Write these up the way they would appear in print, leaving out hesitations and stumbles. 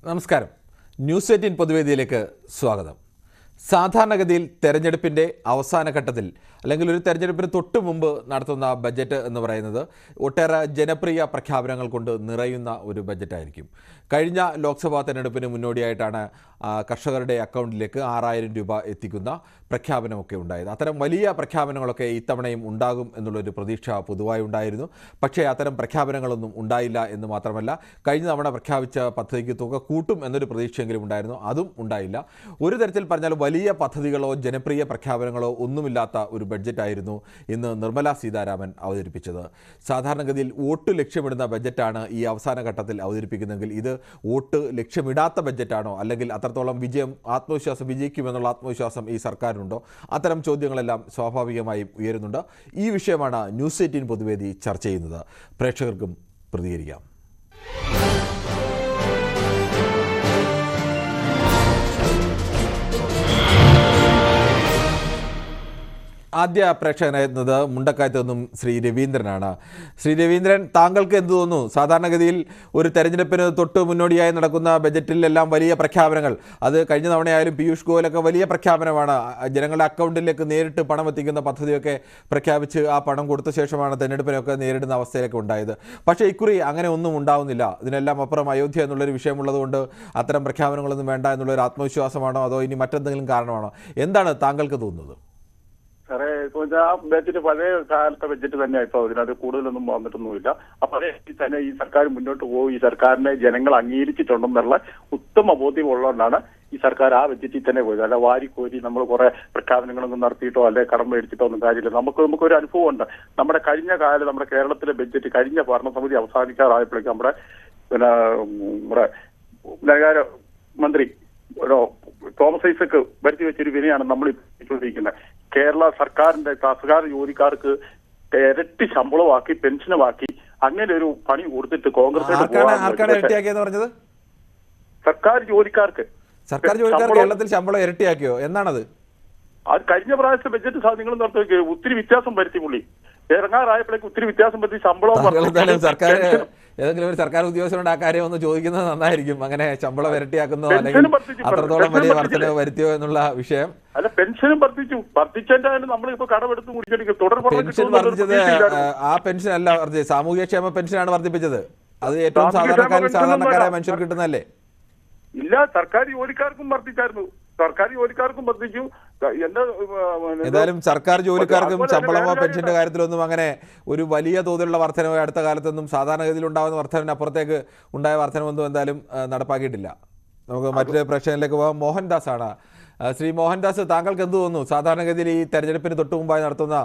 നമസ്കാരം. ന്യൂസ് 18 പൊതുവേദിയിലേക്ക് സ്വാഗതം. സാധാരണഗതിയിൽ തെരഞ്ഞെടുപ്പിൻ്റെ അവസാന ഘട്ടത്തിൽ അല്ലെങ്കിൽ ഒരു തെരഞ്ഞെടുപ്പിന് തൊട്ട് മുമ്പ് നടത്തുന്ന ബജറ്റ് എന്ന് പറയുന്നത് ഒട്ടേറെ ജനപ്രിയ പ്രഖ്യാപനങ്ങൾ കൊണ്ട് നിറയുന്ന ഒരു ബജറ്റായിരിക്കും. കഴിഞ്ഞ ലോക്സഭാ തെരഞ്ഞെടുപ്പിന് മുന്നോടിയായിട്ടാണ് കർഷകരുടെ അക്കൗണ്ടിലേക്ക് 6000 രൂപ എത്തിക്കുന്ന പ്രഖ്യാപനമൊക്കെ ഉണ്ടായത്. അത്തരം വലിയ പ്രഖ്യാപനങ്ങളൊക്കെ ഇത്തവണയും ഉണ്ടാകും എന്നുള്ളൊരു പ്രതീക്ഷ പൊതുവായി ഉണ്ടായിരുന്നു. പക്ഷേ അത്തരം പ്രഖ്യാപനങ്ങളൊന്നും ഉണ്ടായില്ല എന്ന് മാത്രമല്ല, കഴിഞ്ഞ തവണ പ്രഖ്യാപിച്ച പദ്ധതിക്ക് തുക കൂട്ടും എന്നൊരു പ്രതീക്ഷയെങ്കിലും ഉണ്ടായിരുന്നു, അതും ഉണ്ടായില്ല. ഒരു തരത്തിൽ പറഞ്ഞാൽ വലിയ പദ്ധതികളോ ജനപ്രിയ പ്രഖ്യാപനങ്ങളോ ഒന്നുമില്ലാത്ത ഒരു ബഡ്ജറ്റായിരുന്നു ഇന്ന് നിർമ്മലാ സീതാരാമൻ അവതരിപ്പിച്ചത്. സാധാരണഗതിയിൽ വോട്ട് ലക്ഷ്യമിടുന്ന ബഡ്ജറ്റാണ് ഈ അവസാന ഘട്ടത്തിൽ അവതരിപ്പിക്കുന്നതെങ്കിൽ ഇത് വോട്ട് ലക്ഷ്യമിടാത്ത ബഡ്ജറ്റാണോ, അല്ലെങ്കിൽ അത്രത്തോളം ആത്മവിശ്വാസം വിജയിക്കുമെന്നുള്ള ആത്മവിശ്വാസം ഈ സർക്കാരിനുണ്ടോ? അത്തരം ചോദ്യങ്ങളെല്ലാം സ്വാഭാവികമായും ഉയരുന്നുണ്ട്. ഈ വിഷയമാണ് ന്യൂസ് 18 പൊതുവേദി ചർച്ച ചെയ്യുന്നത്. പ്രേക്ഷകർക്കും പ്രതികരിക്കാം. ആദ്യ പ്രേക്ഷകനായിരുന്നത് മുണ്ടക്കായത്ത് നിന്നും ശ്രീ രവീന്ദ്രനാണ്. ശ്രീ രവീന്ദ്രൻ, താങ്കൾക്ക് എന്ത് തോന്നുന്നു? സാധാരണഗതിയിൽ ഒരു തെരഞ്ഞെടുപ്പിന് തൊട്ട് മുന്നോടിയായി നടക്കുന്ന ബജറ്റിലെല്ലാം വലിയ പ്രഖ്യാപനങ്ങൾ, അത് കഴിഞ്ഞ തവണയായാലും പീയൂഷ് ഗോയലൊക്കെ വലിയ പ്രഖ്യാപനമാണ്. ജനങ്ങളുടെ അക്കൗണ്ടിലേക്ക് നേരിട്ട് പണം എത്തിക്കുന്ന പദ്ധതിയൊക്കെ പ്രഖ്യാപിച്ച് ആ പണം കൊടുത്ത ശേഷമാണ് തെരഞ്ഞെടുപ്പിനൊക്കെ നേരിടുന്ന അവസ്ഥയിലൊക്കെ ഉണ്ടായത്. പക്ഷേ ഇക്കുറി അങ്ങനെ ഒന്നും ഉണ്ടാവുന്നില്ല. ഇതിനെല്ലാം അപ്പുറം അയോധ്യ എന്നുള്ളൊരു വിഷയമുള്ളതുകൊണ്ട് അത്തരം പ്രഖ്യാപനങ്ങളൊന്നും വേണ്ട എന്നുള്ളൊരു ആത്മവിശ്വാസമാണോ, അതോ ഇനി മറ്റെന്തെങ്കിലും കാരണമാണോ? എന്താണ് താങ്കൾക്ക് തോന്നുന്നത്? സാറേ, ആ ബജറ്റ് പഴയ കാലത്തെ ബജറ്റ് തന്നെ ഇപ്പൊ അതിനകത്ത് കൂടുതലൊന്നും വന്നിട്ടൊന്നുമില്ല. അപ്പൊ അതേ തന്നെ ഈ സർക്കാർ മുന്നോട്ട് പോകും, ഈ സർക്കാരിനെ ജനങ്ങൾ അംഗീകരിച്ചിട്ടുണ്ടെന്നുള്ള ഉത്തമ ബോധ്യമുള്ളതുകൊണ്ടാണ് ഈ സർക്കാർ ആ ബജറ്റിൽ തന്നെ പോയത്. അല്ല വാരിക്കോരി നമ്മൾ കുറെ പ്രഖ്യാപനങ്ങളൊന്നും നടത്തിയിട്ടോ അല്ലെ കടം മേടിച്ചിട്ടോ ഒന്നും കാര്യമില്ല. നമുക്കൊരു അനുഭവം ഉണ്ട്. നമ്മുടെ കഴിഞ്ഞ കാലം നമ്മുടെ കേരളത്തിലെ ബജറ്റ് കഴിഞ്ഞ ഭരണസമിതി അവസാനിക്കാറായപ്പോഴേക്കും നമ്മുടെ ധനകാര്യ മന്ത്രി തോമസ് ഐസക്ക് വരുത്തി വെച്ചൊരു വിനയാണ് നമ്മൾ ഇപ്പോഴിരിക്കുന്നത്. കേരള സർക്കാരിന്റെ സർക്കാർ ജോലിക്കാർക്ക് ഇരട്ടി ശമ്പളമാക്കി പെൻഷനുമാക്കി അങ്ങനെ ഒരു പണി കൊടുത്തിട്ട് കോൺഗ്രസ് സർക്കാർ ജോലിക്കാർക്ക് കേരളത്തിൽ ശമ്പളം ഇരട്ടിയാക്കിയോ? എന്നാണത്? അത് കഴിഞ്ഞ പ്രാവശ്യത്തെ ബജറ്റ് നിങ്ങൾ നടത്തി ഒത്തിരി വ്യത്യാസം വരുത്തി. പുള്ളി ഇറങ്ങാറായപ്പോഴേക്ക് ഒത്തിരി വ്യത്യാസം വരുത്തി. ശമ്പളവും ഏതെങ്കിലും ഒരു സർക്കാർ ഉദ്യോഗസ്ഥനോട് ആ കാര്യം ഒന്ന് ചോദിക്കുന്നത് നന്നായിരിക്കും. അങ്ങനെ ശമ്പളം ഇരട്ടിയാക്കുന്നോ അല്ലെങ്കിൽ അത്രത്തോളം വലിയ വർധന വരുത്തിയോ എന്നുള്ള വിഷയം. അല്ല, പെൻഷനും വർദ്ധിച്ചതിന്റെ നമ്മളിപ്പോ കടമെടുത്ത് മുടിച്ചെടുക്കും. പെൻഷൻ വർദ്ധിച്ചത് ആ പെൻഷൻ അല്ല വർദ്ധിച്ചത്, സാമൂഹ്യക്ഷേമ പെൻഷനാണ് വർദ്ധിപ്പിച്ചത്. അത് ഏറ്റവും സാധാരണക്കാരായ മനുഷ്യർ കിട്ടുന്നതല്ലേ? ഇല്ല, സർക്കാർ ജോലിക്കാർക്കും വർദ്ധിച്ചായിരുന്നു. സർക്കാർ ജോലിക്കാർക്കും വർദ്ധിച്ചു. ഏതായാലും സർക്കാർ ജോലിക്കാർക്കും ശമ്പളമോ പെൻഷന്റെ കാര്യത്തിലൊന്നും അങ്ങനെ ഒരു വലിയ തോതിലുള്ള വർധനവോ അടുത്ത കാലത്തൊന്നും സാധാരണഗതിയിൽ ഉണ്ടാകുന്ന വർധനവിന് അപ്പുറത്തേക്ക് ഉണ്ടായ വർധനവൊന്നും എന്തായാലും നടപ്പാക്കിയിട്ടില്ല. നമുക്ക് മറ്റൊരു പ്രശ്നത്തിലേക്ക് പോകാം. മോഹൻദാസ് ആണ്. ശ്രീ മോഹൻദാസ്, താങ്കൾക്ക് എന്ത് തോന്നുന്നു? സാധാരണഗതിയിൽ ഈ തെരഞ്ഞെടുപ്പിന് തൊട്ടു മുമ്പായി നടത്തുന്ന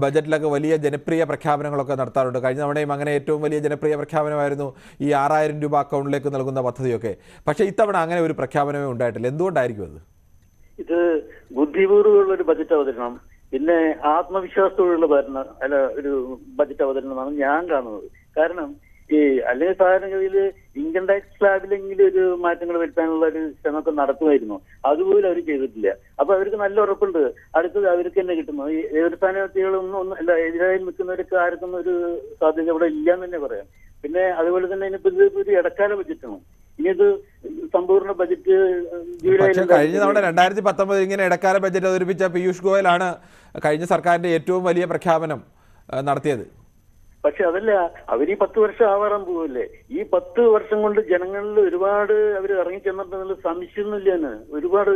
ബജറ്റിലൊക്കെ വലിയ ജനപ്രിയ പ്രഖ്യാപനങ്ങളൊക്കെ നടത്താറുണ്ട്. കഴിഞ്ഞ തവണയും അങ്ങനെ ഏറ്റവും വലിയ ജനപ്രിയ പ്രഖ്യാപനമായിരുന്നു ഈ 6000 രൂപ അക്കൗണ്ടിലേക്ക് നൽകുന്ന പദ്ധതിയൊക്കെ. പക്ഷേ ഇത്തവണ അങ്ങനെ ഒരു പ്രഖ്യാപനമേ ഉണ്ടായിട്ടില്ല. എന്തുകൊണ്ടായിരിക്കും അത്? ഇത് ബുദ്ധിപൂർവ്വമുള്ള ഒരു ബജറ്റ് അവതരണം, പിന്നെ ആത്മവിശ്വാസത്തോടുള്ള ഒരു ബജറ്റ് അവതരണമാണ് ഞാൻ കാണുന്നത്. കാരണം അല്ലെങ്കിൽ സാധാരണഗതിയിൽ ഇൻകം ടാക്സ് സ്ലാബിലെങ്കിലും ഒരു മാറ്റങ്ങൾ വരുത്താനുള്ള ഒരു ശ്രമമൊക്കെ നടത്തുമായിരുന്നു. അതുപോലെ അവർ ചെയ്തിട്ടില്ല. അപ്പൊ അവർക്ക് നല്ല ഉറപ്പുണ്ട് അടുത്തത് അവർക്ക് തന്നെ കിട്ടുന്നു. ഈ എതിർ സ്ഥാനാർത്ഥികളൊന്നും അല്ല, എതിരായി നിൽക്കുന്നവർക്ക് ആർക്കും ഒരു സാധ്യത ഇവിടെ ഇല്ലാന്ന് തന്നെ പറയാം. പിന്നെ അതുപോലെ തന്നെ ഇനിയിപ്പോ ഇത് ഒരു ഇടക്കാല ബജറ്റാണ്. ഇനിയത് സമ്പൂർണ്ണ ബജറ്റ് കഴിഞ്ഞ തവണ 2019 ഇങ്ങനെ ഇടക്കാല ബജറ്റ് അവതരിപ്പിച്ച പീയൂഷ് ഗോയലാണ് കഴിഞ്ഞ സർക്കാരിന്റെ ഏറ്റവും വലിയ പ്രഖ്യാപനം നടത്തിയത്. പക്ഷെ അതല്ല, അവർ ഈ 10 വർഷം ആവാറാൻ പോവല്ലേ. ഈ 10 വർഷം കൊണ്ട് ജനങ്ങളിൽ ഒരുപാട് അവർ ഇറങ്ങി ചെന്നിട്ടുള്ള സംശയമൊന്നുമില്ല. ഒരുപാട്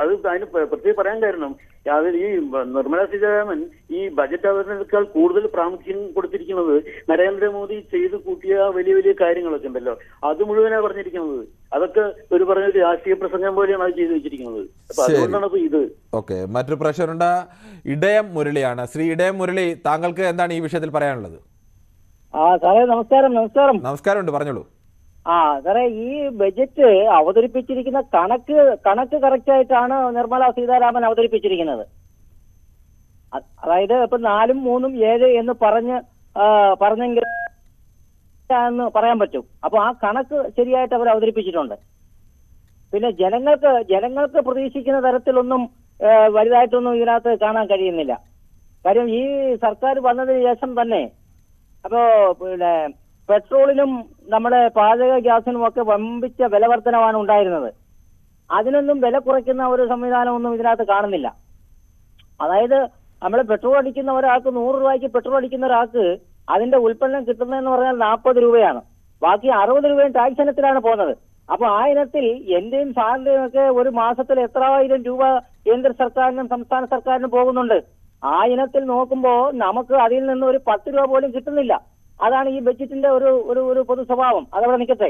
അത് അതിന് പ്രത്യേകം പറയാൻ കാരണം അവർ ഈ നിർമ്മലാ സീതാരാമൻ ഈ ബജറ്റ് അവതരണത്തേക്കാൾ കൂടുതൽ പ്രാമുഖ്യം കൊടുത്തിരിക്കുന്നത് നരേന്ദ്രമോദി ചെയ്ത് കൂട്ടിയ വലിയ വലിയ കാര്യങ്ങളൊക്കെ ഉണ്ടല്ലോ, അത് മുഴുവനാണ് പറഞ്ഞിരിക്കുന്നത്. അതൊക്കെ ഒരു പറഞ്ഞൊരു രാഷ്ട്രീയ പ്രസംഗം പോലെയാണ് അത് ചെയ്തു വെച്ചിരിക്കുന്നത്. അപ്പൊ അതുകൊണ്ടാണ് ഇപ്പൊ ഇത്. ഓക്കെ, മറ്റൊരു പ്രശ്നമുണ്ട്. ഇടയം മുരളിയാണ്. ശ്രീ ഇടയം മുരളി, താങ്കൾക്ക് എന്താണ് ഈ വിഷയത്തിൽ പറയാനുള്ളത്? സാറേ നമസ്കാരം. നമസ്കാരമുണ്ട്, പറഞ്ഞോളൂ. സാറേ, ഈ ബജറ്റ് അവതരിപ്പിച്ചിരിക്കുന്ന കണക്ക് കറക്റ്റ് ആയിട്ടാണ് നിർമ്മലാ സീതാരാമൻ അവതരിപ്പിച്ചിരിക്കുന്നത്. അതായത് ഇപ്പൊ 4, 3, 7 എന്ന് പറഞ്ഞെങ്കിൽ പറയാൻ പറ്റും. അപ്പൊ ആ കണക്ക് ശരിയായിട്ട് അവർ അവതരിപ്പിച്ചിട്ടുണ്ട്. പിന്നെ ജനങ്ങൾക്ക് പ്രതീക്ഷിക്കുന്ന തരത്തിലൊന്നും വലുതായിട്ടൊന്നും ഇതിനകത്ത് കാണാൻ കഴിയുന്നില്ല. കാര്യം ഈ സർക്കാർ വന്നതിന് ശേഷം തന്നെ അപ്പോ പിന്നെ പെട്രോളിനും നമ്മുടെ പാചക ഗ്യാസിനും ഒക്കെ വമ്പിച്ച വില വർധനവാണ് ഉണ്ടായിരുന്നത്. അതിനൊന്നും വില കുറയ്ക്കുന്ന ഒരു സംവിധാനമൊന്നും ഇതിനകത്ത് കാണുന്നില്ല. അതായത് നമ്മൾ പെട്രോൾ അടിക്കുന്ന ഒരാൾക്ക് 100 രൂപയ്ക്ക് പെട്രോൾ അടിക്കുന്ന ഒരാൾക്ക് അതിന്റെ ഉൽപ്പന്നം കിട്ടുന്നതെന്ന് പറഞ്ഞാൽ 40 രൂപയാണ്. ബാക്കി 60 രൂപയും ടാക്സ് ഇനത്തിലാണ് പോകുന്നത്. അപ്പൊ ആ ഇനത്തിൽ എന്റെയും സാറിന്റെയും ഒക്കെ ഒരു മാസത്തിൽ എത്ര ആയിരം രൂപ കേന്ദ്ര സർക്കാരിനും സംസ്ഥാന സർക്കാരിനും പോകുന്നുണ്ട്. ആ ഇനത്തിൽ നോക്കുമ്പോൾ നമുക്ക് അതിൽ നിന്ന് ഒരു 10 രൂപ പോലും കിട്ടുന്നില്ല. അതാണ് ഈ ബഡ്ജറ്റിന്റെ ഒരു പൊതു സ്വഭാവം. അതവിടെ നിൽക്കട്ടെ.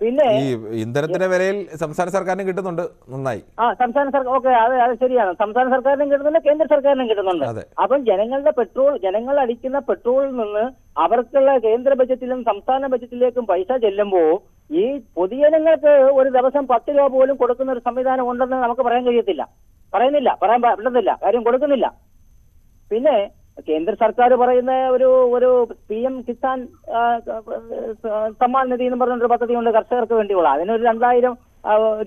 പിന്നെ ഈ ഇന്ധനത്തിന്റെ വിലയിൽ സംസ്ഥാന സർക്കാരിന് കിട്ടുന്നുണ്ട് നന്നായി. സംസ്ഥാന സർക്കാർ ഓക്കെ, അത് ശരിയാണ്. സംസ്ഥാന സർക്കാരിനും കിട്ടുന്നുണ്ട്, കേന്ദ്ര സർക്കാരിനും കിട്ടുന്നുണ്ട്. അപ്പം ജനങ്ങൾ അടിക്കുന്ന പെട്രോളിൽ നിന്ന് അവർക്കുള്ള കേന്ദ്ര ബജറ്റിലും സംസ്ഥാന ബജറ്റിലേക്കും പൈസ ചെല്ലുമ്പോൾ ഈ പൊതുജനങ്ങൾക്ക് ഒരു ദിവസം 10 രൂപ പോലും കൊടുക്കുന്ന ഒരു സംവിധാനം ഉണ്ടെന്ന് നമുക്ക് പറയാൻ കഴിയത്തില്ല. പറയാൻ പറ്റുന്നില്ല, കാര്യം കൊടുക്കുന്നില്ല. പിന്നെ കേന്ദ്ര സർക്കാർ പറയുന്ന ഒരു PM കിസാൻ സമ്മാൻ നിധി എന്ന് പറഞ്ഞൊരു പദ്ധതിയുണ്ട് കർഷകർക്ക് വേണ്ടിയുള്ള. അതിനൊരു 2000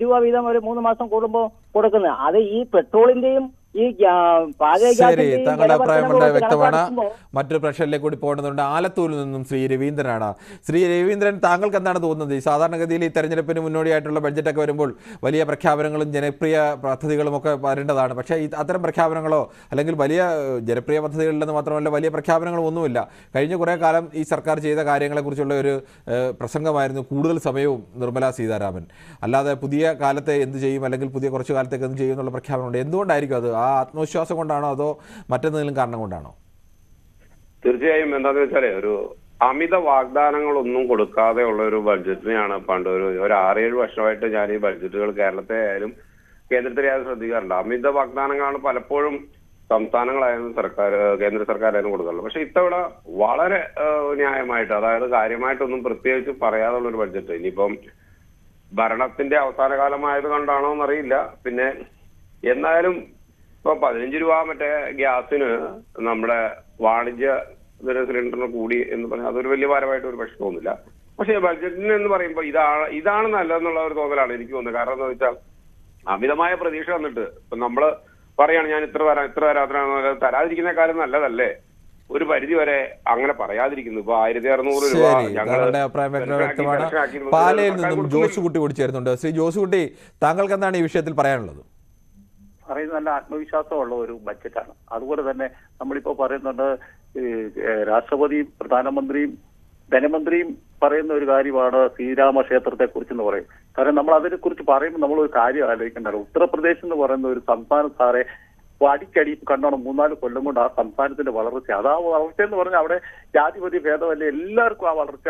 രൂപ വീതം ഒരു 3 മാസം കൂടുമ്പോൾ കൊടുക്കുന്നത്. അത് ഈ പെട്രോളിന്റെയും ഈ ശരി, താങ്കളുടെ അഭിപ്രായം വളരെ വ്യക്തമാണ്. മറ്റൊരു പ്രശ്നത്തിലേക്ക് കൂടി പോകേണ്ടതുണ്ട്. ആലത്തൂരിൽ നിന്നും ശ്രീ രവീന്ദ്രനാണ്. ശ്രീ രവീന്ദ്രൻ, താങ്കൾക്ക് എന്താണ് തോന്നുന്നത്? ഈ സാധാരണഗതിയിൽ ഈ തെരഞ്ഞെടുപ്പിന് മുന്നോടിയായിട്ടുള്ള ബഡ്ജറ്റൊക്കെ വരുമ്പോൾ വലിയ പ്രഖ്യാപനങ്ങളും ജനപ്രിയ പദ്ധതികളും ഒക്കെ വരേണ്ടതാണ്. പക്ഷേ അത്തരം പ്രഖ്യാപനങ്ങളോ അല്ലെങ്കിൽ വലിയ ജനപ്രിയ പദ്ധതികളിലെന്ന് മാത്രമല്ല വലിയ പ്രഖ്യാപനങ്ങളോ ഒന്നുമില്ല. കഴിഞ്ഞ കുറേ കാലം ഈ സർക്കാർ ചെയ്ത കാര്യങ്ങളെക്കുറിച്ചുള്ള ഒരു പ്രസംഗമായിരുന്നു കൂടുതൽ സമയവും നിർമ്മലാ സീതാരാമൻ. അല്ലാതെ പുതിയ കാലത്തെ എന്ത് ചെയ്യും അല്ലെങ്കിൽ പുതിയ കുറച്ച് കാലത്തേക്ക് എന്ത് ചെയ്യും എന്നുള്ള പ്രഖ്യാപനമുണ്ട്. എന്തുകൊണ്ടായിരിക്കും അത്? ആ ആത്മവിശ്വാസം കൊണ്ടാണോ അതോ മറ്റെന്തെങ്കിലും കാരണം കൊണ്ടാണോ? തീർച്ചയായും എന്താണെന്ന് വെച്ചാല് ഒരു അമിത വാഗ്ദാനങ്ങളൊന്നും കൊടുക്കാതെ ഉള്ള ഒരു ബഡ്ജറ്റിനെയാണ് പണ്ട് ഒരു 6-7 വർഷമായിട്ട് ഞാൻ ഈ ബഡ്ജറ്റുകൾ കേരളത്തെ ആയാലും കേന്ദ്രത്തിലെ ആയാലും ശ്രദ്ധിക്കാറുണ്ട്. അമിത വാഗ്ദാനങ്ങളാണ് പലപ്പോഴും സംസ്ഥാനങ്ങളായാലും കേന്ദ്ര സർക്കാരായാലും കൊടുക്കാറുള്ളത്. പക്ഷെ ഇത്തവണ വളരെ ന്യായമായിട്ട്, അതായത് കാര്യമായിട്ടൊന്നും പ്രത്യേകിച്ച് പറയാതുള്ള ഒരു ബഡ്ജറ്റ്. ഇനിയിപ്പം ഭരണത്തിന്റെ അവസാന കാലമായത് കൊണ്ടാണോ എന്നറിയില്ല. പിന്നെ എന്നാലും ഇപ്പൊ 15 രൂപ മറ്റേ ഗ്യാസിന് നമ്മുടെ വാണിജ്യ സിലിണ്ടറിന് കൂടി എന്ന് പറഞ്ഞാൽ അതൊരു വലിയ ഭാരമായിട്ട് ഒരു പ്രശ്നം തോന്നില്ല. പക്ഷെ ബഡ്ജറ്റിന് എന്ന് പറയുമ്പോൾ ഇതാണ് നല്ലതെന്നുള്ള ഒരു തോന്നലാണ് എനിക്ക് തോന്നുന്നത്. കാരണം എന്താ വെച്ചാൽ അമിതമായ പ്രതീക്ഷ വന്നിട്ട് ഇപ്പൊ നമ്മള് പറയാണ് ഞാൻ ഇത്ര തരാം തരാതിരിക്കുന്ന കാര്യം നല്ലതല്ലേ? ഒരു പരിധി വരെ അങ്ങനെ പറയാതിരിക്കുന്നു. ഇപ്പൊ 1600 രൂപ ഞങ്ങളുടെ അഭിപ്രായം വ്യക്തമാണ്. പാലയിൽ നിന്നും ജോസുകുട്ടി കൂടി ചേരുന്നുണ്ട്. ശ്രീ ജോസുകുട്ടി, താങ്കൾക്ക് എന്താണ് ഈ വിഷയത്തിൽ പറയാനുള്ളത്? പറയുന്നത് നല്ല ആത്മവിശ്വാസമുള്ള ഒരു ബഡ്ജറ്റാണ്. അതുപോലെ തന്നെ നമ്മളിപ്പോ പറയുന്നുണ്ട് രാഷ്ട്രപതിയും പ്രധാനമന്ത്രിയും ധനമന്ത്രിയും പറയുന്ന ഒരു കാര്യമാണ് ശ്രീരാമ ക്ഷേത്രത്തെ കുറിച്ചെന്ന് പറയും. കാരണം നമ്മൾ അതിനെ കുറിച്ച് പറയുമ്പോൾ നമ്മൾ ഒരു കാര്യം ആലോചിക്കേണ്ടത്, ഉത്തർപ്രദേശ് എന്ന് പറയുന്ന ഒരു സംസ്ഥാനം സാറെ അടിക്കടി കണ്ടോണം 3-4 കൊല്ലം കൊണ്ട് ആ സംസ്ഥാനത്തിന്റെ വളർച്ച, അതാ വളർച്ച എന്ന് പറഞ്ഞാൽ അവിടെ ജാതിപതി ഭേദമല്ല, എല്ലാവർക്കും ആ വളർച്ച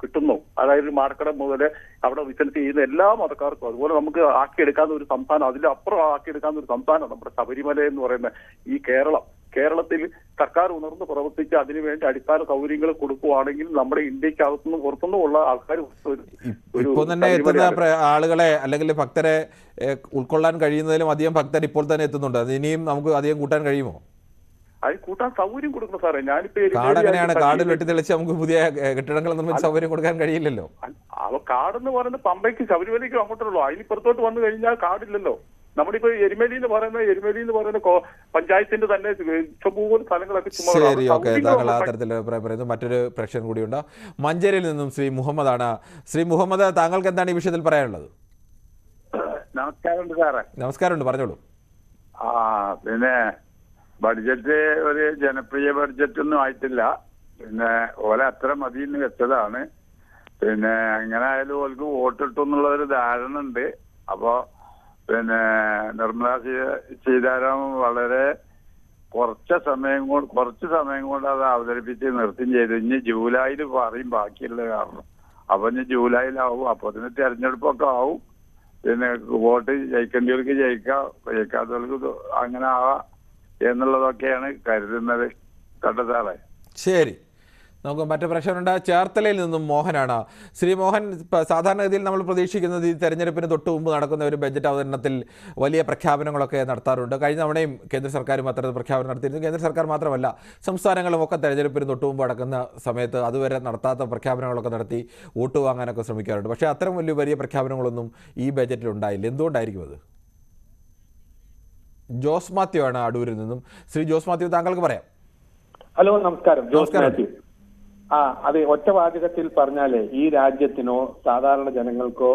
കിട്ടുന്നു. അതായത് മാർക്കടം മുതൽ അവിടെ ബിസിനസ് ചെയ്യുന്ന എല്ലാ മതക്കാർക്കും അതുപോലെ നമുക്ക് ആക്കിയെടുക്കാവുന്ന ഒരു സംസ്ഥാനം, അതിലപ്പുറം ആക്കിയെടുക്കാവുന്ന ഒരു സംസ്ഥാനം നമ്മുടെ ശബരിമല എന്ന് പറയുന്ന ഈ കേരളത്തിൽ സർക്കാർ ഉണർന്ന് പ്രവർത്തിച്ച് അതിനുവേണ്ടി അടിസ്ഥാന സൗകര്യങ്ങൾ കൊടുക്കുവാണെങ്കിൽ നമ്മുടെ ഇന്ത്യക്കകത്തുനിന്നും പുറത്തുനിന്നും ഉള്ള ആൾക്കാർ ഇപ്പോൾ തന്നെ എത്തുന്ന ആളുകളെ അല്ലെങ്കിൽ ഭക്തരെ ഉൾക്കൊള്ളാൻ കഴിയുന്നതിലും അധികം ഭക്തർ ഇപ്പോൾ തന്നെ എത്തുന്നുണ്ട്. അത് ഇനിയും നമുക്ക് അധികം കൂട്ടാൻ കഴിയുമോ? അത് കൂട്ടാൻ സൗകര്യം കൊടുക്കണം സാറേ. ഞാനിപ്പോ കാട് എങ്ങനെയാണ്? കാട് വെട്ടിത്തെളിച്ച് നമുക്ക് പുതിയ കെട്ടിടങ്ങൾ നിർമ്മിച്ച് സൗകര്യം കൊടുക്കാൻ കഴിയില്ലല്ലോ. കാടെന്ന് പറയുന്നത് പമ്പയ്ക്ക് ശബരിമലയ്ക്കും അങ്ങോട്ടുള്ളൂ. അതിന് പുറത്തോട്ട് വന്നു കഴിഞ്ഞാൽ കാടില്ലല്ലോ. നമ്മളിപ്പോ എരുമേലി എന്ന് പറയുന്ന പഞ്ചായത്തിന്റെ തന്നെ ഇഷ്ടംപോലെ സ്ഥലങ്ങളൊക്കെ. ശരി, ഓക്കെ, താങ്കൾ ആ തരത്തിൽ അഭിപ്രായം പറയുന്നു. മറ്റൊരു പ്രേക്ഷകൻ കൂടിയുണ്ട്. മഞ്ചേരിയിൽ നിന്നും ശ്രീ മുഹമ്മദ് ആണ്. ശ്രീ മുഹമ്മദ്, താങ്കൾക്ക് എന്താണ് ഈ വിഷയത്തിൽ പറയാനുള്ളത്? നമസ്കാരമുണ്ട് സാറേ. നമസ്കാരമുണ്ട്, പറഞ്ഞോളൂ. പിന്നെ ബഡ്ജറ്റ് ഒരു ജനപ്രിയ ബഡ്ജറ്റ് ഒന്നും ആയിട്ടില്ല. പിന്നെ ഓല അത്ര മതി എന്ന് വെച്ചതാണ്. പിന്നെ എങ്ങനെ ആയാലും ഓൾക്ക് വോട്ടിട്ടു എന്നുള്ള ഒരു ധാരണ ഉണ്ട്. അപ്പോ പിന്നെ നിർമ്മലാ സീതാരാമൻ വളരെ കുറച്ച് സമയം കൊണ്ട് അത് അവതരിപ്പിച്ച് നിർത്തുകയും ചെയ്തു. ഇനി ജൂലൈയിൽ പറയും ബാക്കിയുള്ള കാരണം. അപ്പൊ ഇനി ജൂലൈയിലാവും. അപ്പൊ അതിന് തെരഞ്ഞെടുപ്പൊക്കെ ആവും. പിന്നെ വോട്ട് ജയിക്കേണ്ടവർക്ക് ജയിക്കാത്തവർക്ക് അങ്ങനെ ആവാം എന്നുള്ളതൊക്കെയാണ് കരുതുന്നത്. കണ്ടതാളെ. ശരി, നമുക്ക് മറ്റു പ്രശ്നമുണ്ട്. ചേർത്തലയിൽ നിന്നും മോഹനാണ്. ശ്രീ മോഹൻ, സാധാരണഗതിയിൽ നമ്മൾ പ്രതീക്ഷിക്കുന്നത് ഈ തെരഞ്ഞെടുപ്പിന് തൊട്ട് മുമ്പ് നടക്കുന്ന ഒരു ബഡ്ജറ്റ് അവതരണത്തിൽ വലിയ പ്രഖ്യാപനങ്ങളൊക്കെ നടത്താറുണ്ട്. കഴിഞ്ഞ തവണയും കേന്ദ്ര സർക്കാരും അത്തരത്തിൽ പ്രഖ്യാപനം നടത്തിയിരുന്നു. കേന്ദ്ര സർക്കാർ മാത്രമല്ല, സംസ്ഥാനങ്ങളും ഒക്കെ തെരഞ്ഞെടുപ്പിന് തൊട്ട് മുമ്പ് നടക്കുന്ന സമയത്ത് അതുവരെ നടത്താത്ത പ്രഖ്യാപനങ്ങളൊക്കെ നടത്തി വോട്ട് വാങ്ങാനൊക്കെ ശ്രമിക്കാറുണ്ട്. പക്ഷേ അത്തരം വലിയ പ്രഖ്യാപനങ്ങളൊന്നും ഈ ബഡ്ജറ്റിൽ ഉണ്ടായില്ല. എന്തുകൊണ്ടായിരിക്കും അത്? ജോസ് മാത്യു ആണ് അടൂരിൽ നിന്നും. ശ്രീ ജോസ് മാത്യു, താങ്കൾക്ക് പറയാം. ഹലോ, നമസ്കാരം. ജോസ് മാത്യു. അത് ഒറ്റ വാചകത്തിൽ പറഞ്ഞാല് ഈ രാജ്യത്തിനോ സാധാരണ ജനങ്ങൾക്കോ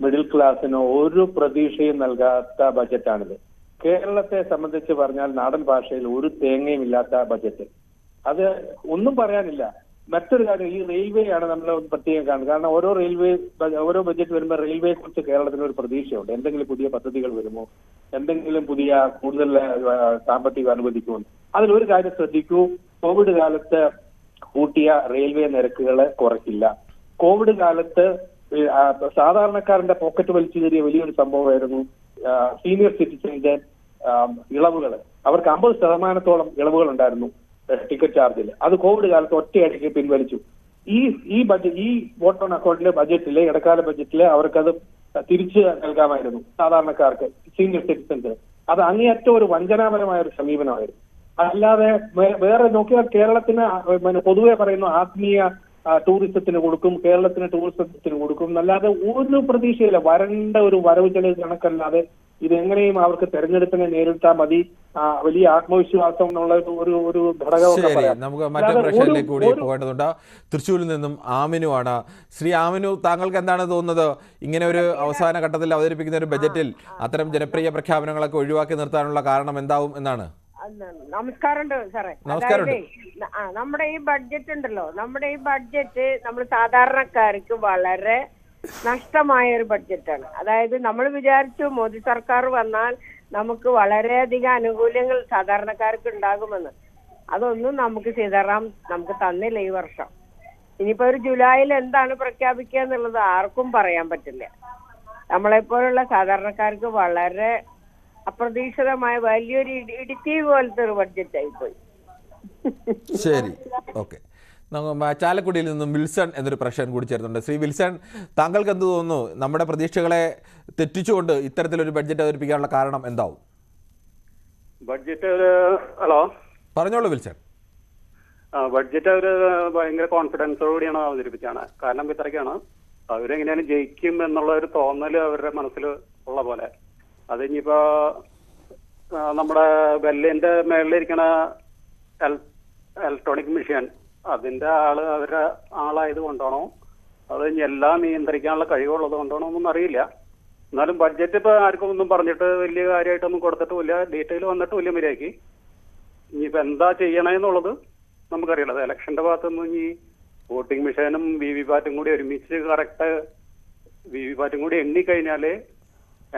മിഡിൽ ക്ലാസ്സിനോ ഒരു പ്രതീക്ഷയും നൽകാത്ത ബജറ്റാണിത്. കേരളത്തെ സംബന്ധിച്ച് പറഞ്ഞാൽ നാടൻ ഭാഷയിൽ ഒരു തേങ്ങയും ഇല്ലാത്ത ബജറ്റ്. അത് ഒന്നും പറയാനില്ല. മറ്റൊരു കാര്യം, ഈ റെയിൽവേ ആണ് നമ്മൾ പ്രത്യേകം കാണുന്നത്. കാരണം ഓരോ ബജറ്റ് വരുമ്പോൾ റെയിൽവേയെ കുറിച്ച് കേരളത്തിന് ഒരു പ്രതീക്ഷയുണ്ട്. എന്തെങ്കിലും പുതിയ പദ്ധതികൾ വരുമോ, എന്തെങ്കിലും കൂടുതൽ സാമ്പത്തികം അനുവദിക്കുമോ. അതിലൊരു കാര്യം ശ്രദ്ധിക്കൂ, കോവിഡ് കാലത്ത് കൂട്ടിയ റെയിൽവേ നിരക്കുകളെ കുറയ്ക്കില്ല. കോവിഡ് കാലത്ത് സാധാരണക്കാരന്റെ പോക്കറ്റ് വലിച്ചു കയറിയ വലിയൊരു സംഭവമായിരുന്നു സീനിയർ സിറ്റിസന്റെ ഇളവുകൾ. അവർക്ക് 50% ഇളവുകൾ ഉണ്ടായിരുന്നു ടിക്കറ്റ് ചാർജിൽ. അത് കോവിഡ് കാലത്ത് ഒറ്റയടിക്ക് പിൻവലിച്ചു. ഈ വോട്ട് ഓൺ അക്കൗണ്ടിലെ ബജറ്റിലെ ഇടക്കാല ബജറ്റിലെ അവർക്കത് തിരിച്ചു നൽകാമായിരുന്നു സാധാരണക്കാർക്ക്, സീനിയർ സിറ്റിസൻസ്. അത് അങ്ങേയറ്റം ഒരു വഞ്ചനാപരമായ ഒരു സമീപനമായിരുന്നു. അല്ലാതെ വേറെ നോക്കിയാൽ കേരളത്തിന് പൊതുവെ പറയുന്നു ആത്മീയ ടൂറിസത്തിന് കൊടുക്കും, കേരളത്തിന് ടൂറിസത്തിന് കൊടുക്കും എന്നല്ലാതെ ഒരു പ്രതീക്ഷയില്ല. വരണ്ട ഒരു വരവ് ചെലവ് കണക്കല്ലാതെ ഇതെങ്ങനെയും അവർക്ക് തെരഞ്ഞെടുപ്പിനെ നേരിട്ടാൽ മതി, വലിയ ആത്മവിശ്വാസം എന്നുള്ള ഒരു ഘടകമൊക്കെ പറയാം. നമുക്ക് മറ്റേ പ്രശ്നത്തിലേക്ക് കൂടി പോകേണ്ടതുണ്ട്. തൃശ്ശൂരിൽ നിന്നും ആമിനുവാണ്. ശ്രീ ആമിനു, താങ്കൾക്ക് എന്താണ് തോന്നുന്നത്? ഇങ്ങനെ ഒരു അവസാന ഘട്ടത്തിൽ അവതരിപ്പിക്കുന്ന ഒരു ബജറ്റിൽ അത്തരം ജനപ്രിയ പ്രഖ്യാപനങ്ങളൊക്കെ ഒഴിവാക്കി നിർത്താനുള്ള കാരണം എന്താവും എന്നാണ്? നമസ്കാരമുണ്ട് സാറേ. നമസ്കാരമുണ്ട്. നമ്മുടെ ഈ ബഡ്ജറ്റ് ഉണ്ടല്ലോ, നമ്മുടെ ഈ ബഡ്ജറ്റ് നമ്മൾ സാധാരണക്കാർക്ക് വളരെ നഷ്ടമായ ഒരു ബഡ്ജറ്റാണ്. അതായത് നമ്മൾ വിചാരിച്ചു മോദി സർക്കാർ വന്നാൽ നമുക്ക് വളരെയധികം ആനുകൂല്യങ്ങൾ സാധാരണക്കാർക്ക് ഉണ്ടാകുമെന്ന്. അതൊന്നും നമുക്ക് സീതാറാം നമുക്ക് തന്നില്ല ഈ വർഷം. ഇനിയിപ്പോ ഒരു ജൂലൈയിൽ എന്താണ് പ്രഖ്യാപിക്കുക എന്നുള്ളത് ആർക്കും പറയാൻ പറ്റില്ല. നമ്മളെപ്പോലുള്ള സാധാരണക്കാർക്ക് വളരെ അപ്രതീക്ഷിതമായ വലിയൊരു ഇടുക്കി പോലത്തെ ഒരു ബഡ്ജറ്റ് ആയിപ്പോയി. ശരി, ഓക്കെ. ചാലക്കുടിയിൽ നിന്നും വിൽസൺ എന്നൊരു പ്രശ്നം കൂടി ചേർന്നുണ്ട്. ശ്രീ വിൽസൺ, താങ്കൾക്ക് എന്ത് തോന്നുന്നു? നമ്മുടെ പ്രതീക്ഷകളെ തെറ്റിച്ചുകൊണ്ട് ഇത്തരത്തിലൊരു ബഡ്ജറ്റ് അവതരിപ്പിക്കാനുള്ള കാരണം എന്താവും? ബഡ്ജറ്റ് ഹലോ പറഞ്ഞോളൂ വിൽസൺ. ബഡ്ജറ്റ് അവര് ഭയങ്കര കോൺഫിഡൻസോടുകൂടിയാണ് അവതരിപ്പിച്ചാണ്. കാരണം ഇത്രയ്ക്കാണ്, അവരെങ്ങനെയാണ് ജയിക്കും എന്നുള്ള ഒരു തോന്നൽ അവരുടെ മനസ്സിൽ ഉള്ള പോലെ. അത് ഇനിയിപ്പോ നമ്മുടെ ബെല്ലിന്റെ മേളിലിരിക്കണ ഇലക്ട്രോണിക് മെഷീൻ അതിന്റെ അവരുടെ ആളായത് കൊണ്ടാണോ, അത് എല്ലാം നിയന്ത്രിക്കാനുള്ള കഴിവുള്ളത് കൊണ്ടാണോ ഒന്നും അറിയില്ല. എന്നാലും ബഡ്ജറ്റ് ഇപ്പൊ ആർക്കും ഒന്നും പറഞ്ഞിട്ട് വലിയ കാര്യമായിട്ടൊന്നും കൊടുത്തിട്ടുമില്ല, ഡീറ്റെയിൽ വന്നിട്ടുമില്ല മര്യാദയ്ക്ക്. ഇനിയിപ്പോ എന്താ ചെയ്യണമെന്നുള്ളത് നമുക്കറിയില്ല. ഇലക്ഷന്റെ ഭാഗത്തുനിന്ന് ഇനി വോട്ടിംഗ് മെഷീനും വിവിപാറ്റും കൂടി ഒരുമിച്ച് കറക്റ്റ് വിവിപാറ്റും കൂടി എണ്ണിക്കഴിഞ്ഞാല്